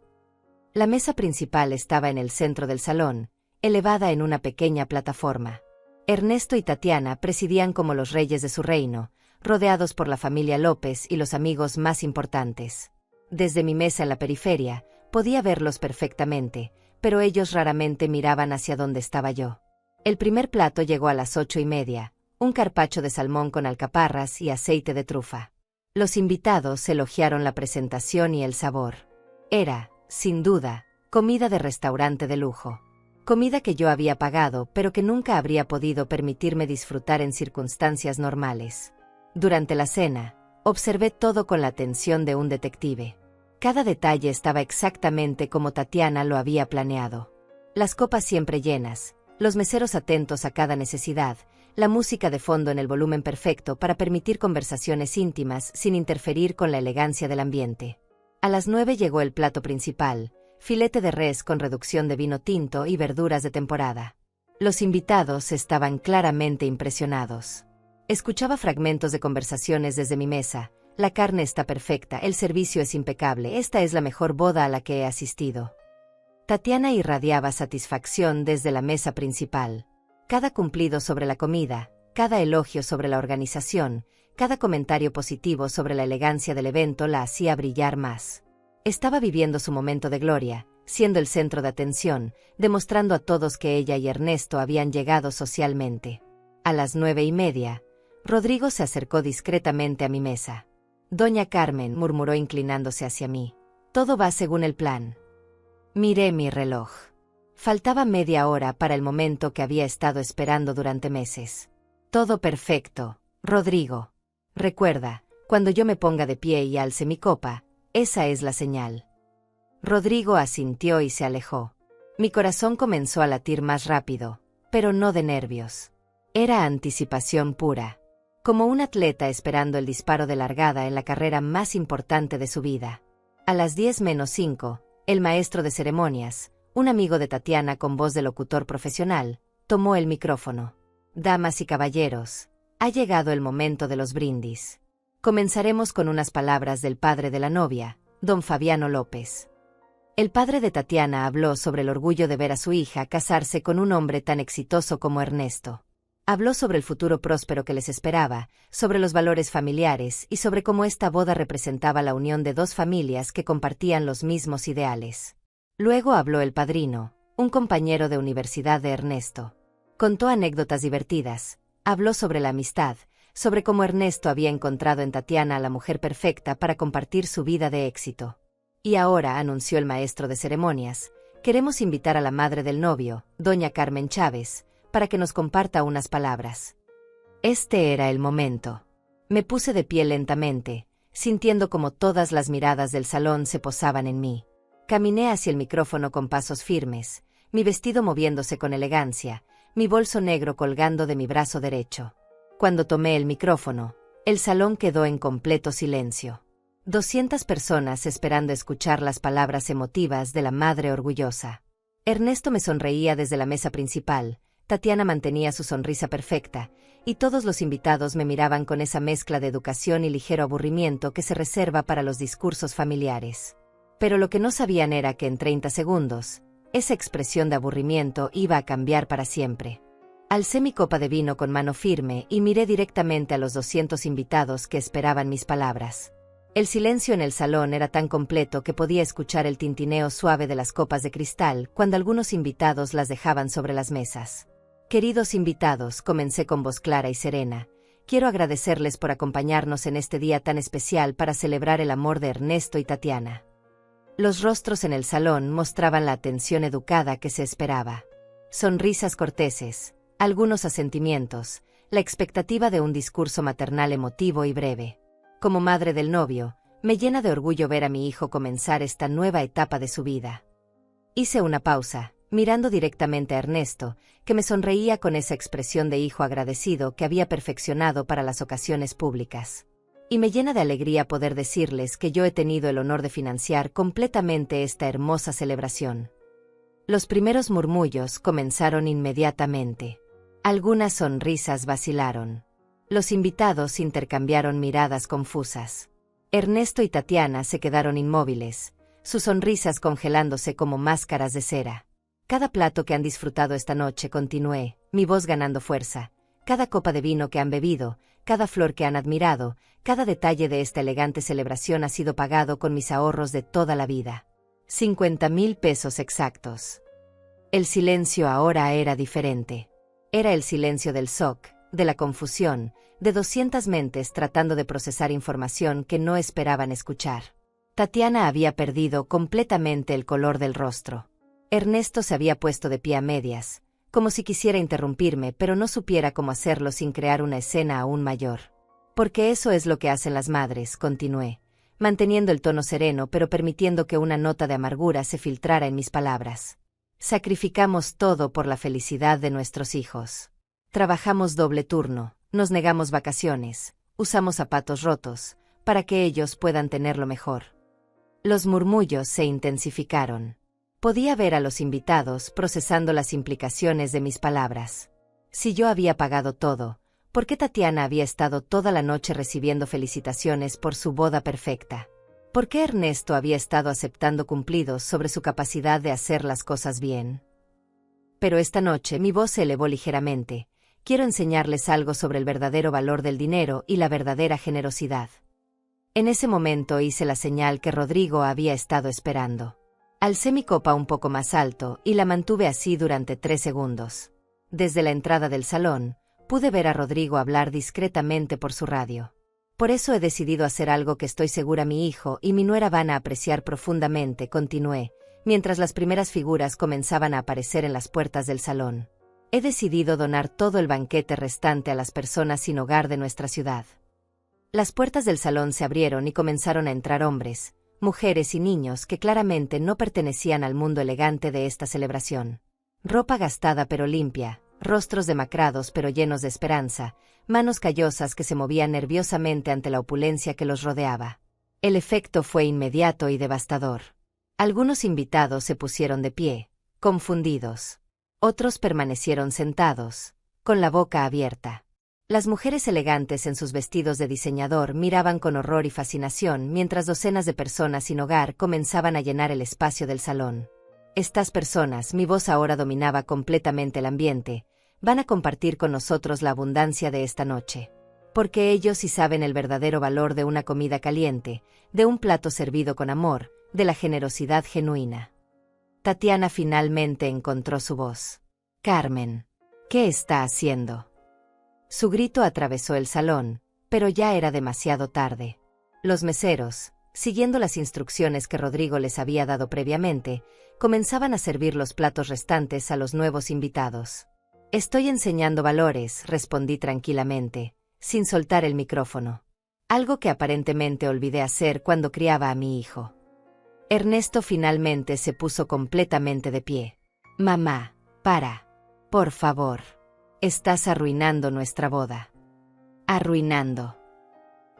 La mesa principal estaba en el centro del salón, elevada en una pequeña plataforma. Ernesto y Tatiana presidían como los reyes de su reino, rodeados por la familia López y los amigos más importantes. Desde mi mesa en la periferia, podía verlos perfectamente, pero ellos raramente miraban hacia donde estaba yo. El primer plato llegó a las 8:30, un carpaccio de salmón con alcaparras y aceite de trufa. Los invitados elogiaron la presentación y el sabor. Era, sin duda, comida de restaurante de lujo. Comida que yo había pagado, pero que nunca habría podido permitirme disfrutar en circunstancias normales. Durante la cena, observé todo con la atención de un detective. Cada detalle estaba exactamente como Tatiana lo había planeado. Las copas siempre llenas, los meseros atentos a cada necesidad, la música de fondo en el volumen perfecto para permitir conversaciones íntimas sin interferir con la elegancia del ambiente. A las 9 llegó el plato principal, filete de res con reducción de vino tinto y verduras de temporada. Los invitados estaban claramente impresionados. Escuchaba fragmentos de conversaciones desde mi mesa. La carne está perfecta, el servicio es impecable, esta es la mejor boda a la que he asistido. Tatiana irradiaba satisfacción desde la mesa principal. Cada cumplido sobre la comida, cada elogio sobre la organización, cada comentario positivo sobre la elegancia del evento la hacía brillar más. Estaba viviendo su momento de gloria, siendo el centro de atención, demostrando a todos que ella y Ernesto habían llegado socialmente. A las 9:30, Rodrigo se acercó discretamente a mi mesa. «Doña Carmen», murmuró inclinándose hacia mí. «Todo va según el plan». Miré mi reloj. Faltaba media hora para el momento que había estado esperando durante meses. «Todo perfecto, Rodrigo. Recuerda, cuando yo me ponga de pie y alce mi copa, esa es la señal». Rodrigo asintió y se alejó. Mi corazón comenzó a latir más rápido, pero no de nervios. Era anticipación pura. Como un atleta esperando el disparo de largada en la carrera más importante de su vida. A las 10:05, el maestro de ceremonias, un amigo de Tatiana con voz de locutor profesional, tomó el micrófono. «Damas y caballeros, ha llegado el momento de los brindis. Comenzaremos con unas palabras del padre de la novia, don Fabiano López». El padre de Tatiana habló sobre el orgullo de ver a su hija casarse con un hombre tan exitoso como Ernesto. Habló sobre el futuro próspero que les esperaba, sobre los valores familiares y sobre cómo esta boda representaba la unión de dos familias que compartían los mismos ideales. Luego habló el padrino, un compañero de universidad de Ernesto. Contó anécdotas divertidas, habló sobre la amistad, sobre cómo Ernesto había encontrado en Tatiana a la mujer perfecta para compartir su vida de éxito. Y ahora, anunció el maestro de ceremonias, queremos invitar a la madre del novio, doña Carmen Chávez, para que nos comparta unas palabras. Este era el momento. Me puse de pie lentamente, sintiendo como todas las miradas del salón se posaban en mí. Caminé hacia el micrófono con pasos firmes, mi vestido moviéndose con elegancia, mi bolso negro colgando de mi brazo derecho. Cuando tomé el micrófono, el salón quedó en completo silencio. 200 personas esperando escuchar las palabras emotivas de la madre orgullosa. Ernesto me sonreía desde la mesa principal, Tatiana mantenía su sonrisa perfecta, y todos los invitados me miraban con esa mezcla de educación y ligero aburrimiento que se reserva para los discursos familiares. Pero lo que no sabían era que en 30 segundos, esa expresión de aburrimiento iba a cambiar para siempre. Alcé mi copa de vino con mano firme y miré directamente a los 200 invitados que esperaban mis palabras. El silencio en el salón era tan completo que podía escuchar el tintineo suave de las copas de cristal cuando algunos invitados las dejaban sobre las mesas. Queridos invitados, comencé con voz clara y serena, quiero agradecerles por acompañarnos en este día tan especial para celebrar el amor de Ernesto y Tatiana. Los rostros en el salón mostraban la atención educada que se esperaba. Sonrisas corteses, algunos asentimientos, la expectativa de un discurso maternal emotivo y breve. Como madre del novio, me llena de orgullo ver a mi hijo comenzar esta nueva etapa de su vida. Hice una pausa, mirando directamente a Ernesto, que me sonreía con esa expresión de hijo agradecido que había perfeccionado para las ocasiones públicas. Y me llena de alegría poder decirles que yo he tenido el honor de financiar completamente esta hermosa celebración. Los primeros murmullos comenzaron inmediatamente. Algunas sonrisas vacilaron. Los invitados intercambiaron miradas confusas. Ernesto y Tatiana se quedaron inmóviles, sus sonrisas congelándose como máscaras de cera. Cada plato que han disfrutado esta noche, continué, mi voz ganando fuerza, cada copa de vino que han bebido, cada flor que han admirado, cada detalle de esta elegante celebración ha sido pagado con mis ahorros de toda la vida. 50,000 pesos exactos. El silencio ahora era diferente. Era el silencio del shock, de la confusión, de 200 mentes tratando de procesar información que no esperaban escuchar. Tatiana había perdido completamente el color del rostro. Ernesto se había puesto de pie a medias, como si quisiera interrumpirme, pero no supiera cómo hacerlo sin crear una escena aún mayor. Porque eso es lo que hacen las madres, continué, manteniendo el tono sereno pero permitiendo que una nota de amargura se filtrara en mis palabras. Sacrificamos todo por la felicidad de nuestros hijos. Trabajamos doble turno, nos negamos vacaciones, usamos zapatos rotos, para que ellos puedan tenerlo mejor. Los murmullos se intensificaron. Podía ver a los invitados procesando las implicaciones de mis palabras. Si yo había pagado todo, ¿por qué Tatiana había estado toda la noche recibiendo felicitaciones por su boda perfecta? ¿Por qué Ernesto había estado aceptando cumplidos sobre su capacidad de hacer las cosas bien? Pero esta noche mi voz se elevó ligeramente. Quiero enseñarles algo sobre el verdadero valor del dinero y la verdadera generosidad. En ese momento hice la señal que Rodrigo había estado esperando. Alcé mi copa un poco más alto y la mantuve así durante 3 segundos. Desde la entrada del salón, pude ver a Rodrigo hablar discretamente por su radio. Por eso he decidido hacer algo que estoy segura mi hijo y mi nuera van a apreciar profundamente, continué, mientras las primeras figuras comenzaban a aparecer en las puertas del salón. He decidido donar todo el banquete restante a las personas sin hogar de nuestra ciudad. Las puertas del salón se abrieron y comenzaron a entrar hombres, mujeres y niños que claramente no pertenecían al mundo elegante de esta celebración. Ropa gastada pero limpia, rostros demacrados pero llenos de esperanza, manos callosas que se movían nerviosamente ante la opulencia que los rodeaba. El efecto fue inmediato y devastador. Algunos invitados se pusieron de pie, confundidos. Otros permanecieron sentados, con la boca abierta. Las mujeres elegantes en sus vestidos de diseñador miraban con horror y fascinación mientras docenas de personas sin hogar comenzaban a llenar el espacio del salón. Estas personas, mi voz ahora dominaba completamente el ambiente, van a compartir con nosotros la abundancia de esta noche. Porque ellos sí saben el verdadero valor de una comida caliente, de un plato servido con amor, de la generosidad genuina. Tatiana finalmente encontró su voz. Carmen, ¿qué está haciendo? Su grito atravesó el salón, pero ya era demasiado tarde. Los meseros, siguiendo las instrucciones que Rodrigo les había dado previamente, comenzaban a servir los platos restantes a los nuevos invitados. Estoy enseñando valores, respondí tranquilamente, sin soltar el micrófono. Algo que aparentemente olvidé hacer cuando criaba a mi hijo. Ernesto finalmente se puso completamente de pie. Mamá, para. Por favor. Estás arruinando nuestra boda. Arruinando.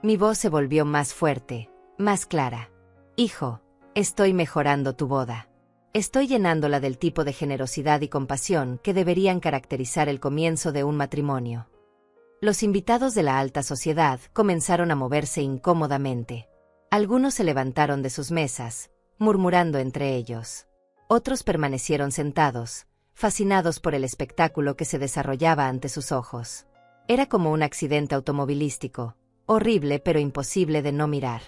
Mi voz se volvió más fuerte, más clara. Hijo, estoy mejorando tu boda. Estoy llenándola del tipo de generosidad y compasión que deberían caracterizar el comienzo de un matrimonio. Los invitados de la alta sociedad comenzaron a moverse incómodamente. Algunos se levantaron de sus mesas, murmurando entre ellos. Otros permanecieron sentados, fascinados por el espectáculo que se desarrollaba ante sus ojos. Era como un accidente automovilístico, horrible pero imposible de no mirar.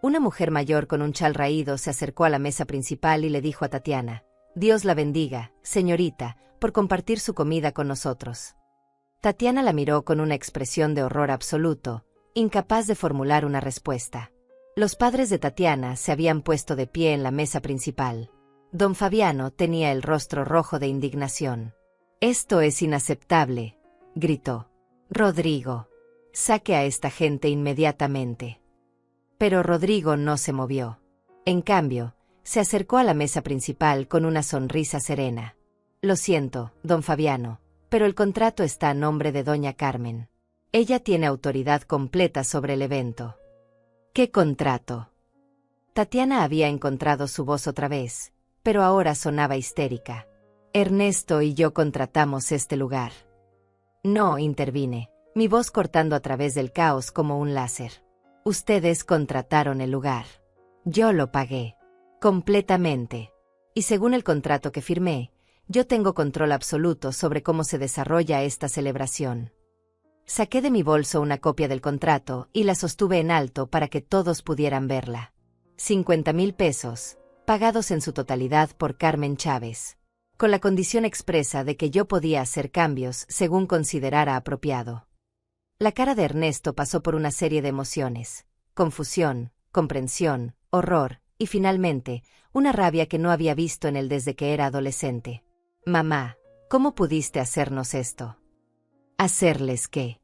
Una mujer mayor con un chal raído se acercó a la mesa principal y le dijo a Tatiana: Dios la bendiga, señorita, por compartir su comida con nosotros. Tatiana la miró con una expresión de horror absoluto, incapaz de formular una respuesta. Los padres de Tatiana se habían puesto de pie en la mesa principal. Don Fabiano tenía el rostro rojo de indignación. «Esto es inaceptable», gritó. «Rodrigo, saque a esta gente inmediatamente». Pero Rodrigo no se movió. En cambio, se acercó a la mesa principal con una sonrisa serena. «Lo siento, don Fabiano, pero el contrato está a nombre de doña Carmen. Ella tiene autoridad completa sobre el evento». «¿Qué contrato?». Tatiana había encontrado su voz otra vez, pero ahora sonaba histérica. «Ernesto y yo contratamos este lugar». «No», intervine, mi voz cortando a través del caos como un láser. «Ustedes contrataron el lugar. Yo lo pagué. Completamente. Y según el contrato que firmé, yo tengo control absoluto sobre cómo se desarrolla esta celebración». Saqué de mi bolso una copia del contrato y la sostuve en alto para que todos pudieran verla. 50,000 pesos, pagados en su totalidad por Carmen Chávez, con la condición expresa de que yo podía hacer cambios según considerara apropiado. La cara de Ernesto pasó por una serie de emociones: confusión, comprensión, horror, y finalmente, una rabia que no había visto en él desde que era adolescente. Mamá, ¿cómo pudiste hacernos esto? ¿Hacerles qué?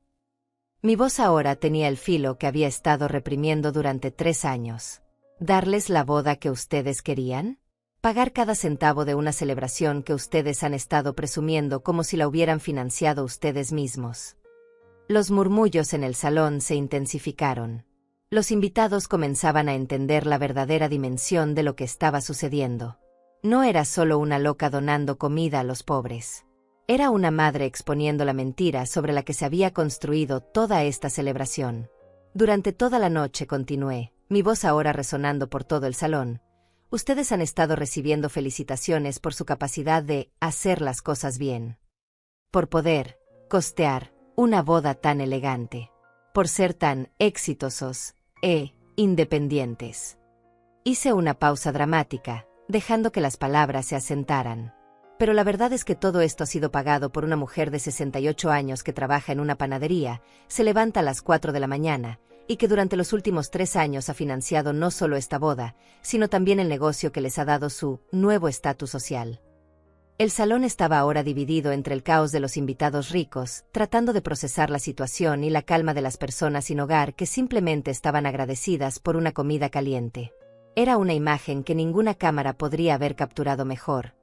Mi voz ahora tenía el filo que había estado reprimiendo durante 3 años. ¿Darles la boda que ustedes querían? ¿Pagar cada centavo de una celebración que ustedes han estado presumiendo como si la hubieran financiado ustedes mismos? Los murmullos en el salón se intensificaron. Los invitados comenzaban a entender la verdadera dimensión de lo que estaba sucediendo. No era solo una loca donando comida a los pobres. Era una madre exponiendo la mentira sobre la que se había construido toda esta celebración. Durante toda la noche continué, mi voz ahora resonando por todo el salón. Ustedes han estado recibiendo felicitaciones por su capacidad de hacer las cosas bien. Por poder costear una boda tan elegante. Por ser tan exitosos e independientes. Hice una pausa dramática, dejando que las palabras se asentaran. Pero la verdad es que todo esto ha sido pagado por una mujer de 68 años que trabaja en una panadería, se levanta a las 4 de la mañana, y que durante los últimos 3 años ha financiado no solo esta boda, sino también el negocio que les ha dado su nuevo estatus social. El salón estaba ahora dividido entre el caos de los invitados ricos, tratando de procesar la situación, y la calma de las personas sin hogar que simplemente estaban agradecidas por una comida caliente. Era una imagen que ninguna cámara podría haber capturado mejor.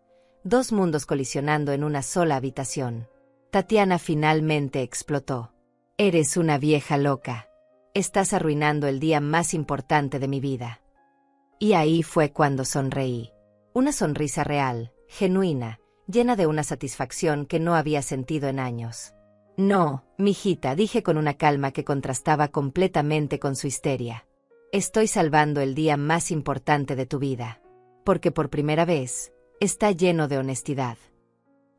2 mundos colisionando en una sola habitación. Tatiana finalmente explotó. Eres una vieja loca. Estás arruinando el día más importante de mi vida. Y ahí fue cuando sonreí. Una sonrisa real, genuina, llena de una satisfacción que no había sentido en años. No, mijita, dije con una calma que contrastaba completamente con su histeria. Estoy salvando el día más importante de tu vida. Porque por primera vez, está lleno de honestidad.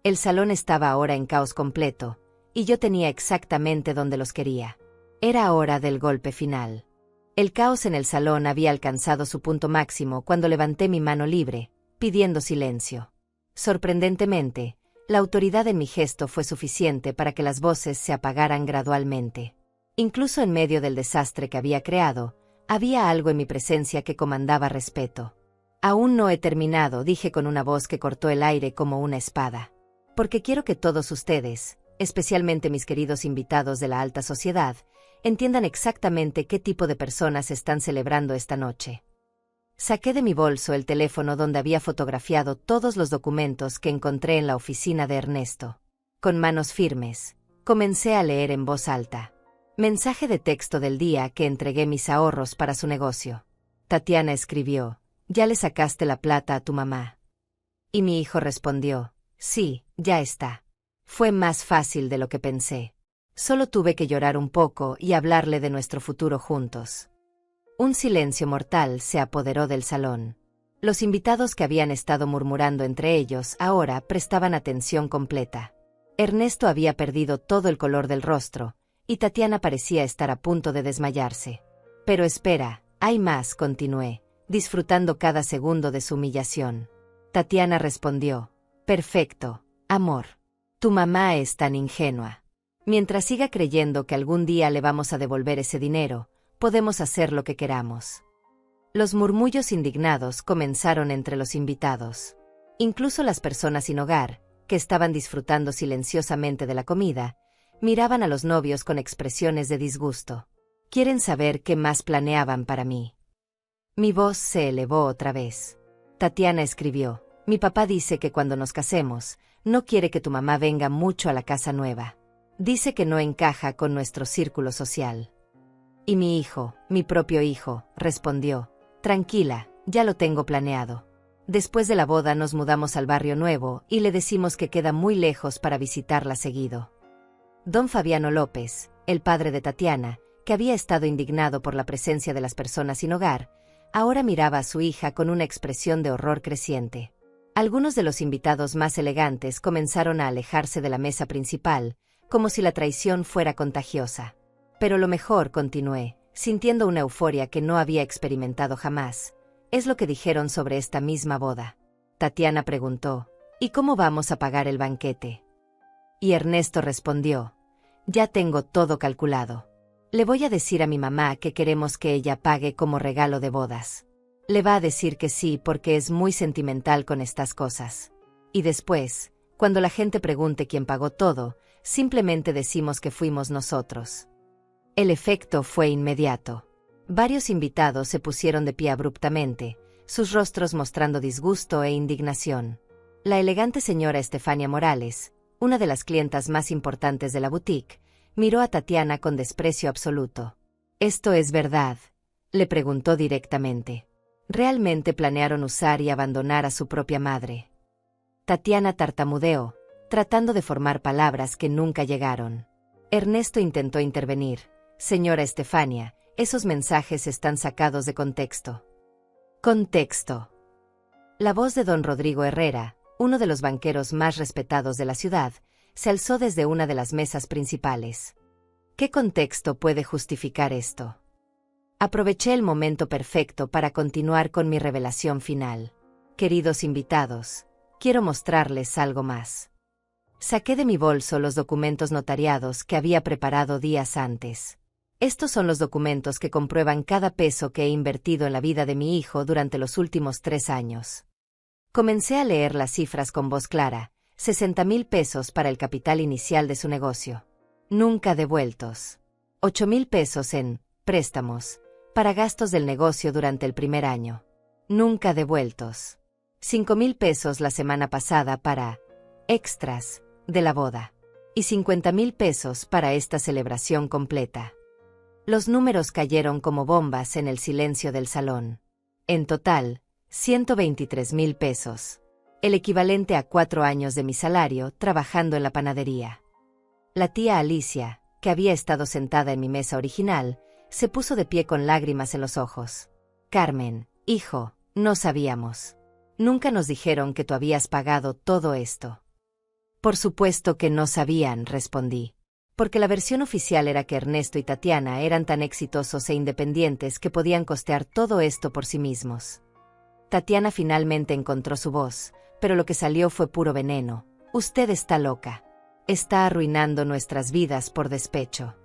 El salón estaba ahora en caos completo, y yo tenía exactamente donde los quería. Era hora del golpe final. El caos en el salón había alcanzado su punto máximo cuando levanté mi mano libre, pidiendo silencio. Sorprendentemente, la autoridad en mi gesto fue suficiente para que las voces se apagaran gradualmente. Incluso en medio del desastre que había creado, había algo en mi presencia que comandaba respeto. Aún no he terminado, dije con una voz que cortó el aire como una espada. Porque quiero que todos ustedes, especialmente mis queridos invitados de la alta sociedad, entiendan exactamente qué tipo de personas están celebrando esta noche. Saqué de mi bolso el teléfono donde había fotografiado todos los documentos que encontré en la oficina de Ernesto. Con manos firmes, comencé a leer en voz alta. Mensaje de texto del día que entregué mis ahorros para su negocio. Tatiana escribió: ¿Ya le sacaste la plata a tu mamá? Y mi hijo respondió: sí, ya está. Fue más fácil de lo que pensé. Solo tuve que llorar un poco y hablarle de nuestro futuro juntos. Un silencio mortal se apoderó del salón. Los invitados que habían estado murmurando entre ellos ahora prestaban atención completa. Ernesto había perdido todo el color del rostro, y Tatiana parecía estar a punto de desmayarse. Pero espera, hay más, continué, disfrutando cada segundo de su humillación. Tatiana respondió: perfecto, amor. Tu mamá es tan ingenua. Mientras siga creyendo que algún día le vamos a devolver ese dinero, podemos hacer lo que queramos. Los murmullos indignados comenzaron entre los invitados. Incluso las personas sin hogar, que estaban disfrutando silenciosamente de la comida, miraban a los novios con expresiones de disgusto. ¿Quieren saber qué más planeaban para mí? Mi voz se elevó otra vez. Tatiana escribió: mi papá dice que cuando nos casemos, no quiere que tu mamá venga mucho a la casa nueva. Dice que no encaja con nuestro círculo social. Y mi hijo, mi propio hijo, respondió: tranquila, ya lo tengo planeado. Después de la boda nos mudamos al barrio nuevo y le decimos que queda muy lejos para visitarla seguido. Don Fabiano López, el padre de Tatiana, que había estado indignado por la presencia de las personas sin hogar, ahora miraba a su hija con una expresión de horror creciente. Algunos de los invitados más elegantes comenzaron a alejarse de la mesa principal, como si la traición fuera contagiosa. Pero lo mejor, continué, sintiendo una euforia que no había experimentado jamás, es lo que dijeron sobre esta misma boda. Tatiana preguntó: ¿y cómo vamos a pagar el banquete? Y Ernesto respondió: Ya tengo todo calculado. Le voy a decir a mi mamá que queremos que ella pague como regalo de bodas. Le va a decir que sí porque es muy sentimental con estas cosas. Y después, cuando la gente pregunte quién pagó todo, simplemente decimos que fuimos nosotros. El efecto fue inmediato. Varios invitados se pusieron de pie abruptamente, sus rostros mostrando disgusto e indignación. La elegante señora Estefania Morales, una de las clientas más importantes de la boutique, miró a Tatiana con desprecio absoluto. «¿Esto es verdad?», le preguntó directamente. ¿Realmente planearon usar y abandonar a su propia madre? Tatiana tartamudeó, tratando de formar palabras que nunca llegaron. Ernesto intentó intervenir. «Señora Estefania, esos mensajes están sacados de contexto». «Contexto». La voz de don Rodrigo Herrera, uno de los banqueros más respetados de la ciudad, se alzó desde una de las mesas principales. ¿Qué contexto puede justificar esto? Aproveché el momento perfecto para continuar con mi revelación final. Queridos invitados, quiero mostrarles algo más. Saqué de mi bolso los documentos notariados que había preparado días antes. Estos son los documentos que comprueban cada peso que he invertido en la vida de mi hijo durante los últimos 3 años. Comencé a leer las cifras con voz clara. 60,000 pesos para el capital inicial de su negocio. Nunca devueltos. 8,000 pesos en préstamos, para gastos del negocio durante el primer año. Nunca devueltos. 5,000 pesos la semana pasada para extras de la boda. Y 50,000 pesos para esta celebración completa. Los números cayeron como bombas en el silencio del salón. En total, 123,000 pesos. El equivalente a 4 años de mi salario trabajando en la panadería. La tía Alicia, que había estado sentada en mi mesa original, se puso de pie con lágrimas en los ojos. «Carmen, hijo, no sabíamos. Nunca nos dijeron que tú habías pagado todo esto». «Por supuesto que no sabían», respondí. Porque la versión oficial era que Ernesto y Tatiana eran tan exitosos e independientes que podían costear todo esto por sí mismos. Tatiana finalmente encontró su voz, pero lo que salió fue puro veneno. «Usted está loca. Está arruinando nuestras vidas por despecho».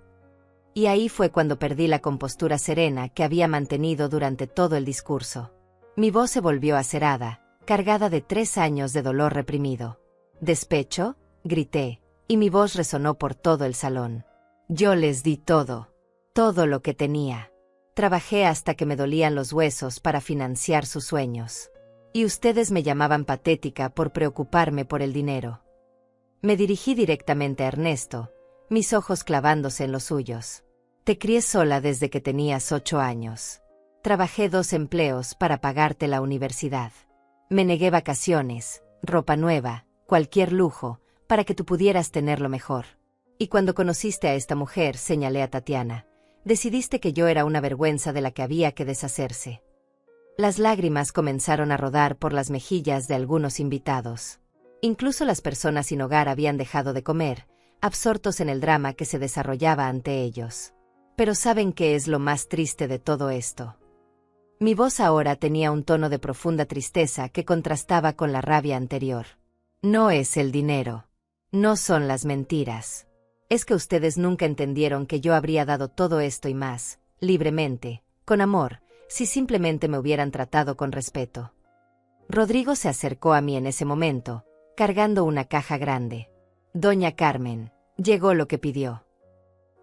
Y ahí fue cuando perdí la compostura serena que había mantenido durante todo el discurso. Mi voz se volvió acerada, cargada de 3 años de dolor reprimido. «¿Despecho?», grité, y mi voz resonó por todo el salón. «Yo les di todo. Todo lo que tenía. Trabajé hasta que me dolían los huesos para financiar sus sueños. Y ustedes me llamaban patética por preocuparme por el dinero». Me dirigí directamente a Ernesto, mis ojos clavándose en los suyos. «Te crié sola desde que tenías 8 años. Trabajé 2 empleos para pagarte la universidad. Me negué vacaciones, ropa nueva, cualquier lujo, para que tú pudieras tenerlo mejor. Y cuando conociste a esta mujer», señalé a Tatiana, «decidiste que yo era una vergüenza de la que había que deshacerse». Las lágrimas comenzaron a rodar por las mejillas de algunos invitados. Incluso las personas sin hogar habían dejado de comer, absortos en el drama que se desarrollaba ante ellos. Pero ¿saben qué es lo más triste de todo esto? Mi voz ahora tenía un tono de profunda tristeza que contrastaba con la rabia anterior. No es el dinero. No son las mentiras. Es que ustedes nunca entendieron que yo habría dado todo esto y más, libremente, con amor, si simplemente me hubieran tratado con respeto. Rodrigo se acercó a mí en ese momento, cargando una caja grande. «Doña Carmen, llegó lo que pidió».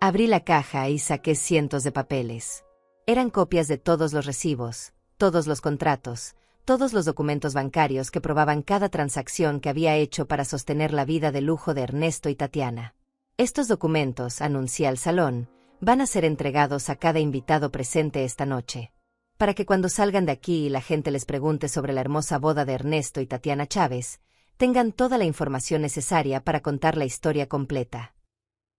Abrí la caja y saqué cientos de papeles. Eran copias de todos los recibos, todos los contratos, todos los documentos bancarios que probaban cada transacción que había hecho para sostener la vida de lujo de Ernesto y Tatiana. «Estos documentos», anuncié al salón, «van a ser entregados a cada invitado presente esta noche, para que cuando salgan de aquí y la gente les pregunte sobre la hermosa boda de Ernesto y Tatiana Chávez, tengan toda la información necesaria para contar la historia completa».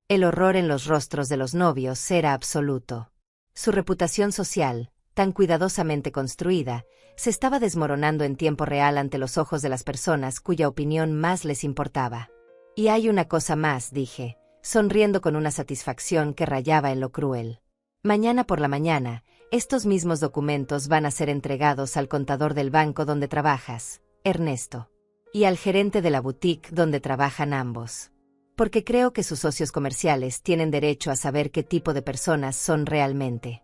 El horror en los rostros de los novios era absoluto. Su reputación social, tan cuidadosamente construida, se estaba desmoronando en tiempo real ante los ojos de las personas cuya opinión más les importaba. «Y hay una cosa más», dije, sonriendo con una satisfacción que rayaba en lo cruel. «Mañana por la mañana, estos mismos documentos van a ser entregados al contador del banco donde trabajas, Ernesto, y al gerente de la boutique donde trabajan ambos. Porque creo que sus socios comerciales tienen derecho a saber qué tipo de personas son realmente.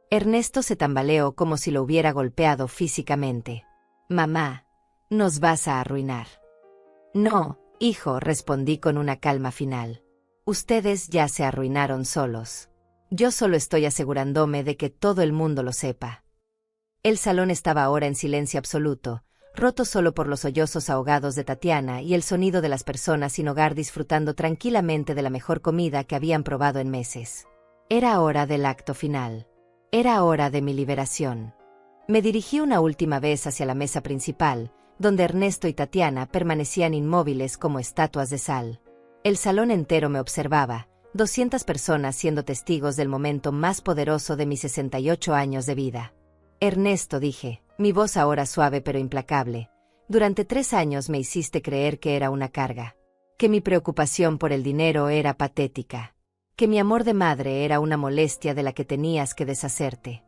Ernesto se tambaleó como si lo hubiera golpeado físicamente. Mamá, nos vas a arruinar. No, hijo, respondí con una calma final. Ustedes ya se arruinaron solos. Yo solo estoy asegurándome de que todo el mundo lo sepa. El salón estaba ahora en silencio absoluto, roto solo por los sollozos ahogados de Tatiana y el sonido de las personas sin hogar disfrutando tranquilamente de la mejor comida que habían probado en meses. Era hora del acto final. Era hora de mi liberación. Me dirigí una última vez hacia la mesa principal, donde Ernesto y Tatiana permanecían inmóviles como estatuas de sal. El salón entero me observaba, 200 personas siendo testigos del momento más poderoso de mis 68 años de vida. Ernesto, dije, mi voz ahora suave pero implacable, durante 3 años me hiciste creer que era una carga, que mi preocupación por el dinero era patética, que mi amor de madre era una molestia de la que tenías que deshacerte.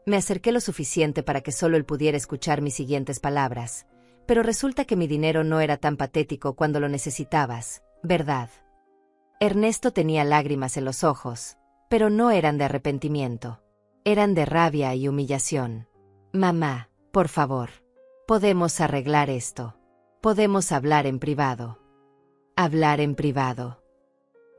Me acerqué lo suficiente para que solo él pudiera escuchar mis siguientes palabras, pero resulta que mi dinero no era tan patético cuando lo necesitabas, ¿verdad? Ernesto tenía lágrimas en los ojos, pero no eran de arrepentimiento. Eran de rabia y humillación. Mamá, por favor. Podemos arreglar esto. Podemos hablar en privado. Hablar en privado.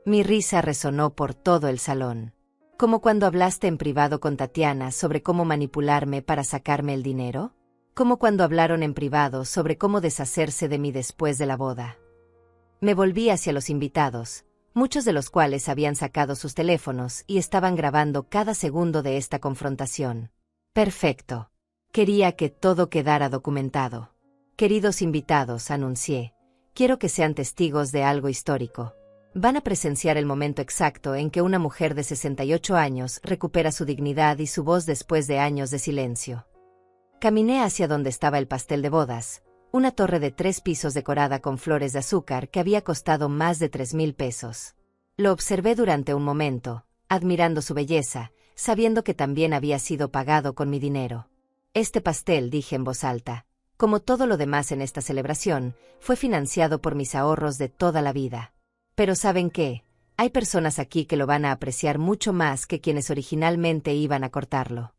Mi risa resonó por todo el salón. ¿Como cuando hablaste en privado con Tatiana sobre cómo manipularme para sacarme el dinero? ¿Como cuando hablaron en privado sobre cómo deshacerse de mí después de la boda? Me volví hacia los invitados, muchos de los cuales habían sacado sus teléfonos y estaban grabando cada segundo de esta confrontación. Perfecto. Quería que todo quedara documentado. Queridos invitados, anuncié, quiero que sean testigos de algo histórico. Van a presenciar el momento exacto en que una mujer de 68 años recupera su dignidad y su voz después de años de silencio. Caminé hacia donde estaba el pastel de bodas, una torre de 3 pisos decorada con flores de azúcar que había costado más de 3,000 pesos. Lo observé durante un momento, admirando su belleza, sabiendo que también había sido pagado con mi dinero. Este pastel, dije en voz alta, como todo lo demás en esta celebración, fue financiado por mis ahorros de toda la vida. Pero ¿saben qué? Hay personas aquí que lo van a apreciar mucho más que quienes originalmente iban a cortarlo.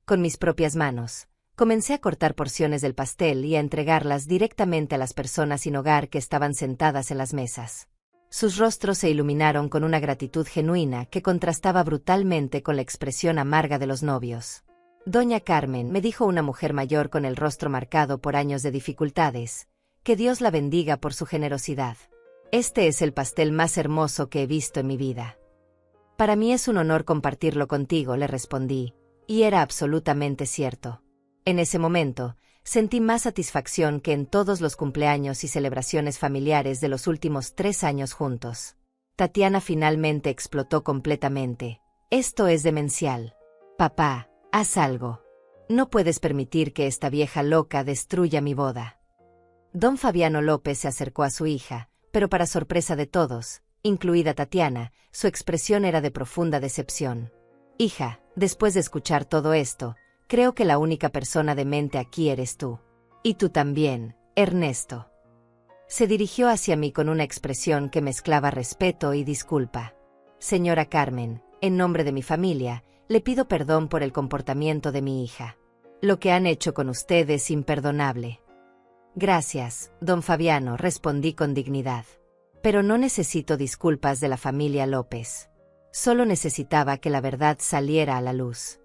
Con mis propias manos, comencé a cortar porciones del pastel y a entregarlas directamente a las personas sin hogar que estaban sentadas en las mesas. Sus rostros se iluminaron con una gratitud genuina que contrastaba brutalmente con la expresión amarga de los novios. Doña Carmen, me dijo una mujer mayor con el rostro marcado por años de dificultades, que Dios la bendiga por su generosidad. Este es el pastel más hermoso que he visto en mi vida. Para mí es un honor compartirlo contigo, le respondí, y era absolutamente cierto. En ese momento, sentí más satisfacción que en todos los cumpleaños y celebraciones familiares de los últimos 3 años juntos. Tatiana finalmente explotó completamente. Esto es demencial. Papá, haz algo. No puedes permitir que esta vieja loca destruya mi boda. Don Fabiano López se acercó a su hija, pero para sorpresa de todos, incluida Tatiana, su expresión era de profunda decepción. Hija, después de escuchar todo esto, creo que la única persona demente aquí eres tú. Y tú también, Ernesto. Se dirigió hacia mí con una expresión que mezclaba respeto y disculpa. Señora Carmen, en nombre de mi familia, le pido perdón por el comportamiento de mi hija. Lo que han hecho con usted es imperdonable. Gracias, don Fabiano, respondí con dignidad. Pero no necesito disculpas de la familia López. Solo necesitaba que la verdad saliera a la luz.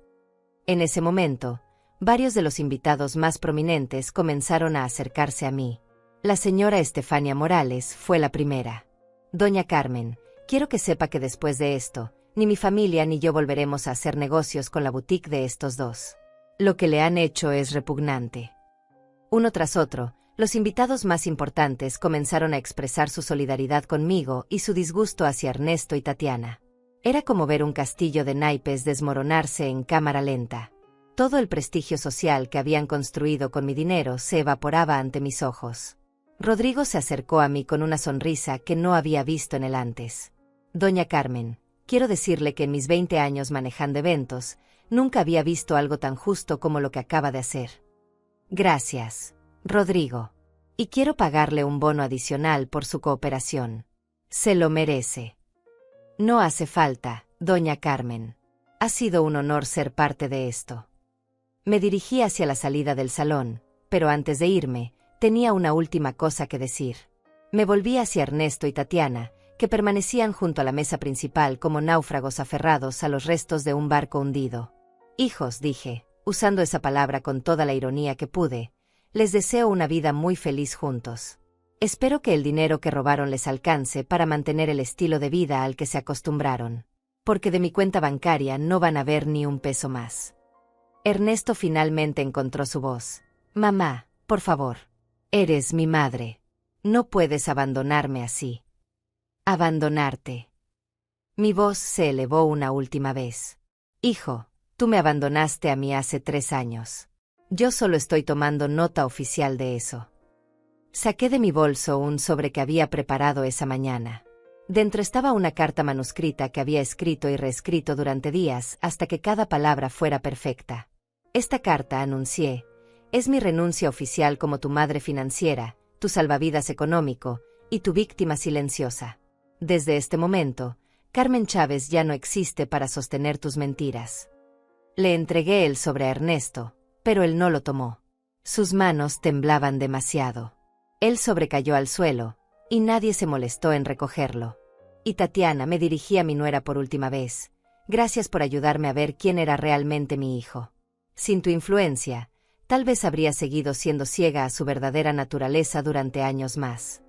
En ese momento, varios de los invitados más prominentes comenzaron a acercarse a mí. La señora Estefania Morales fue la primera. Doña Carmen, quiero que sepa que después de esto, ni mi familia ni yo volveremos a hacer negocios con la boutique de estos dos. Lo que le han hecho es repugnante. Uno tras otro, los invitados más importantes comenzaron a expresar su solidaridad conmigo y su disgusto hacia Ernesto y Tatiana. Era como ver un castillo de naipes desmoronarse en cámara lenta. Todo el prestigio social que habían construido con mi dinero se evaporaba ante mis ojos. Rodrigo se acercó a mí con una sonrisa que no había visto en él antes. Doña Carmen, quiero decirle que en mis 20 años manejando eventos, nunca había visto algo tan justo como lo que acaba de hacer. Gracias, Rodrigo. Y quiero pagarle un bono adicional por su cooperación. Se lo merece. No hace falta, doña Carmen. Ha sido un honor ser parte de esto. Me dirigí hacia la salida del salón, pero antes de irme, tenía una última cosa que decir. Me volví hacia Ernesto y Tatiana, que permanecían junto a la mesa principal como náufragos aferrados a los restos de un barco hundido. Hijos, dije, usando esa palabra con toda la ironía que pude, les deseo una vida muy feliz juntos. Espero que el dinero que robaron les alcance para mantener el estilo de vida al que se acostumbraron, porque de mi cuenta bancaria no van a ver ni un peso más. Ernesto finalmente encontró su voz. Mamá, por favor. Eres mi madre. No puedes abandonarme así. Abandonarte. Mi voz se elevó una última vez. Hijo, tú me abandonaste a mí hace 3 años. Yo solo estoy tomando nota oficial de eso. Saqué de mi bolso un sobre que había preparado esa mañana. Dentro estaba una carta manuscrita que había escrito y reescrito durante días hasta que cada palabra fuera perfecta. Esta carta, anuncié, es mi renuncia oficial como tu madre financiera, tu salvavidas económico y tu víctima silenciosa. Desde este momento, Carmen Chávez ya no existe para sostener tus mentiras. Le entregué el sobre a Ernesto, pero él no lo tomó. Sus manos temblaban demasiado. El sobre cayó al suelo, y nadie se molestó en recogerlo. Y Tatiana, me dirigí a mi nuera por última vez. Gracias por ayudarme a ver quién era realmente mi hijo. Sin tu influencia, tal vez habría seguido siendo ciega a su verdadera naturaleza durante años más.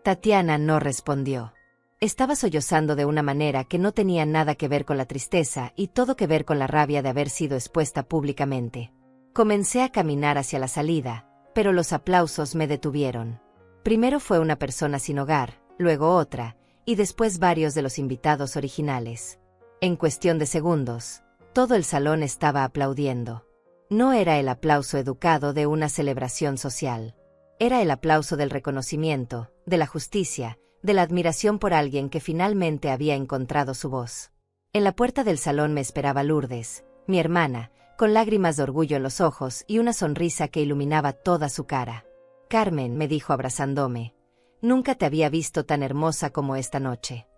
Tatiana no respondió. Estaba sollozando de una manera que no tenía nada que ver con la tristeza y todo que ver con la rabia de haber sido expuesta públicamente. Comencé a caminar hacia la salida, pero los aplausos me detuvieron. Primero fue una persona sin hogar, luego otra, y después varios de los invitados originales. En cuestión de segundos, todo el salón estaba aplaudiendo. No era el aplauso educado de una celebración social. Era el aplauso del reconocimiento, de la justicia, de la admiración por alguien que finalmente había encontrado su voz. En la puerta del salón me esperaba Lourdes, mi hermana, con lágrimas de orgullo en los ojos y una sonrisa que iluminaba toda su cara. Carmen, me dijo abrazándome, nunca te había visto tan hermosa como esta noche.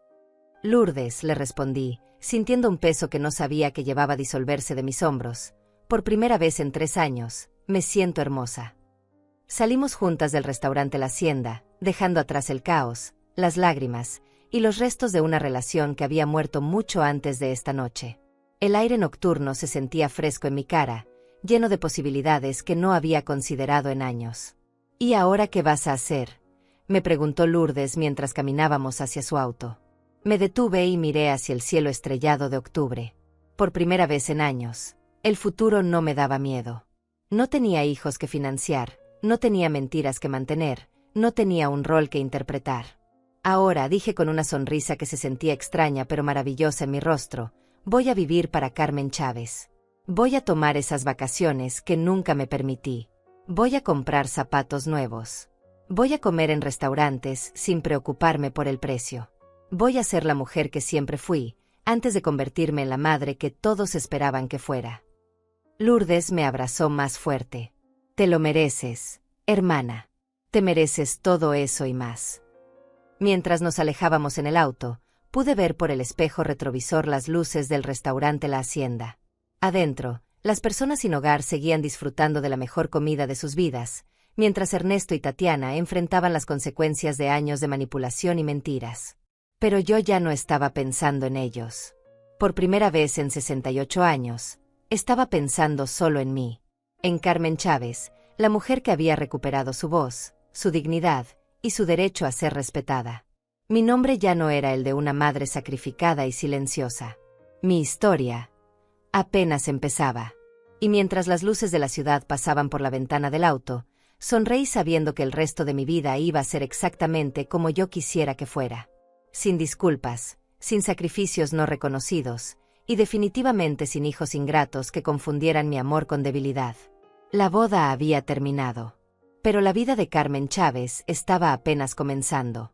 Lourdes, le respondí, sintiendo un peso que no sabía que llevaba a disolverse de mis hombros. Por primera vez en 3 años, me siento hermosa. Salimos juntas del restaurante La Hacienda, dejando atrás el caos, las lágrimas y los restos de una relación que había muerto mucho antes de esta noche. El aire nocturno se sentía fresco en mi cara, lleno de posibilidades que no había considerado en años. ¿Y ahora qué vas a hacer?, me preguntó Lourdes mientras caminábamos hacia su auto. Me detuve y miré hacia el cielo estrellado de octubre. Por primera vez en años, el futuro no me daba miedo. No tenía hijos que financiar, no tenía mentiras que mantener, no tenía un rol que interpretar. Ahora, dije con una sonrisa que se sentía extraña pero maravillosa en mi rostro, voy a vivir para Carmen Chávez. Voy a tomar esas vacaciones que nunca me permití. Voy a comprar zapatos nuevos. Voy a comer en restaurantes sin preocuparme por el precio. Voy a ser la mujer que siempre fui, antes de convertirme en la madre que todos esperaban que fuera. Lourdes me abrazó más fuerte. Te lo mereces, hermana. Te mereces todo eso y más. Mientras nos alejábamos en el auto, pude ver por el espejo retrovisor las luces del restaurante La Hacienda. Adentro, las personas sin hogar seguían disfrutando de la mejor comida de sus vidas, mientras Ernesto y Tatiana enfrentaban las consecuencias de años de manipulación y mentiras. Pero yo ya no estaba pensando en ellos. Por primera vez en 68 años, estaba pensando solo en mí, en Carmen Chávez, la mujer que había recuperado su voz, su dignidad y su derecho a ser respetada. Mi nombre ya no era el de una madre sacrificada y silenciosa. Mi historia apenas empezaba. Y mientras las luces de la ciudad pasaban por la ventana del auto, sonreí sabiendo que el resto de mi vida iba a ser exactamente como yo quisiera que fuera. Sin disculpas, sin sacrificios no reconocidos, y definitivamente sin hijos ingratos que confundieran mi amor con debilidad. La boda había terminado. Pero la vida de Carmen Chávez estaba apenas comenzando.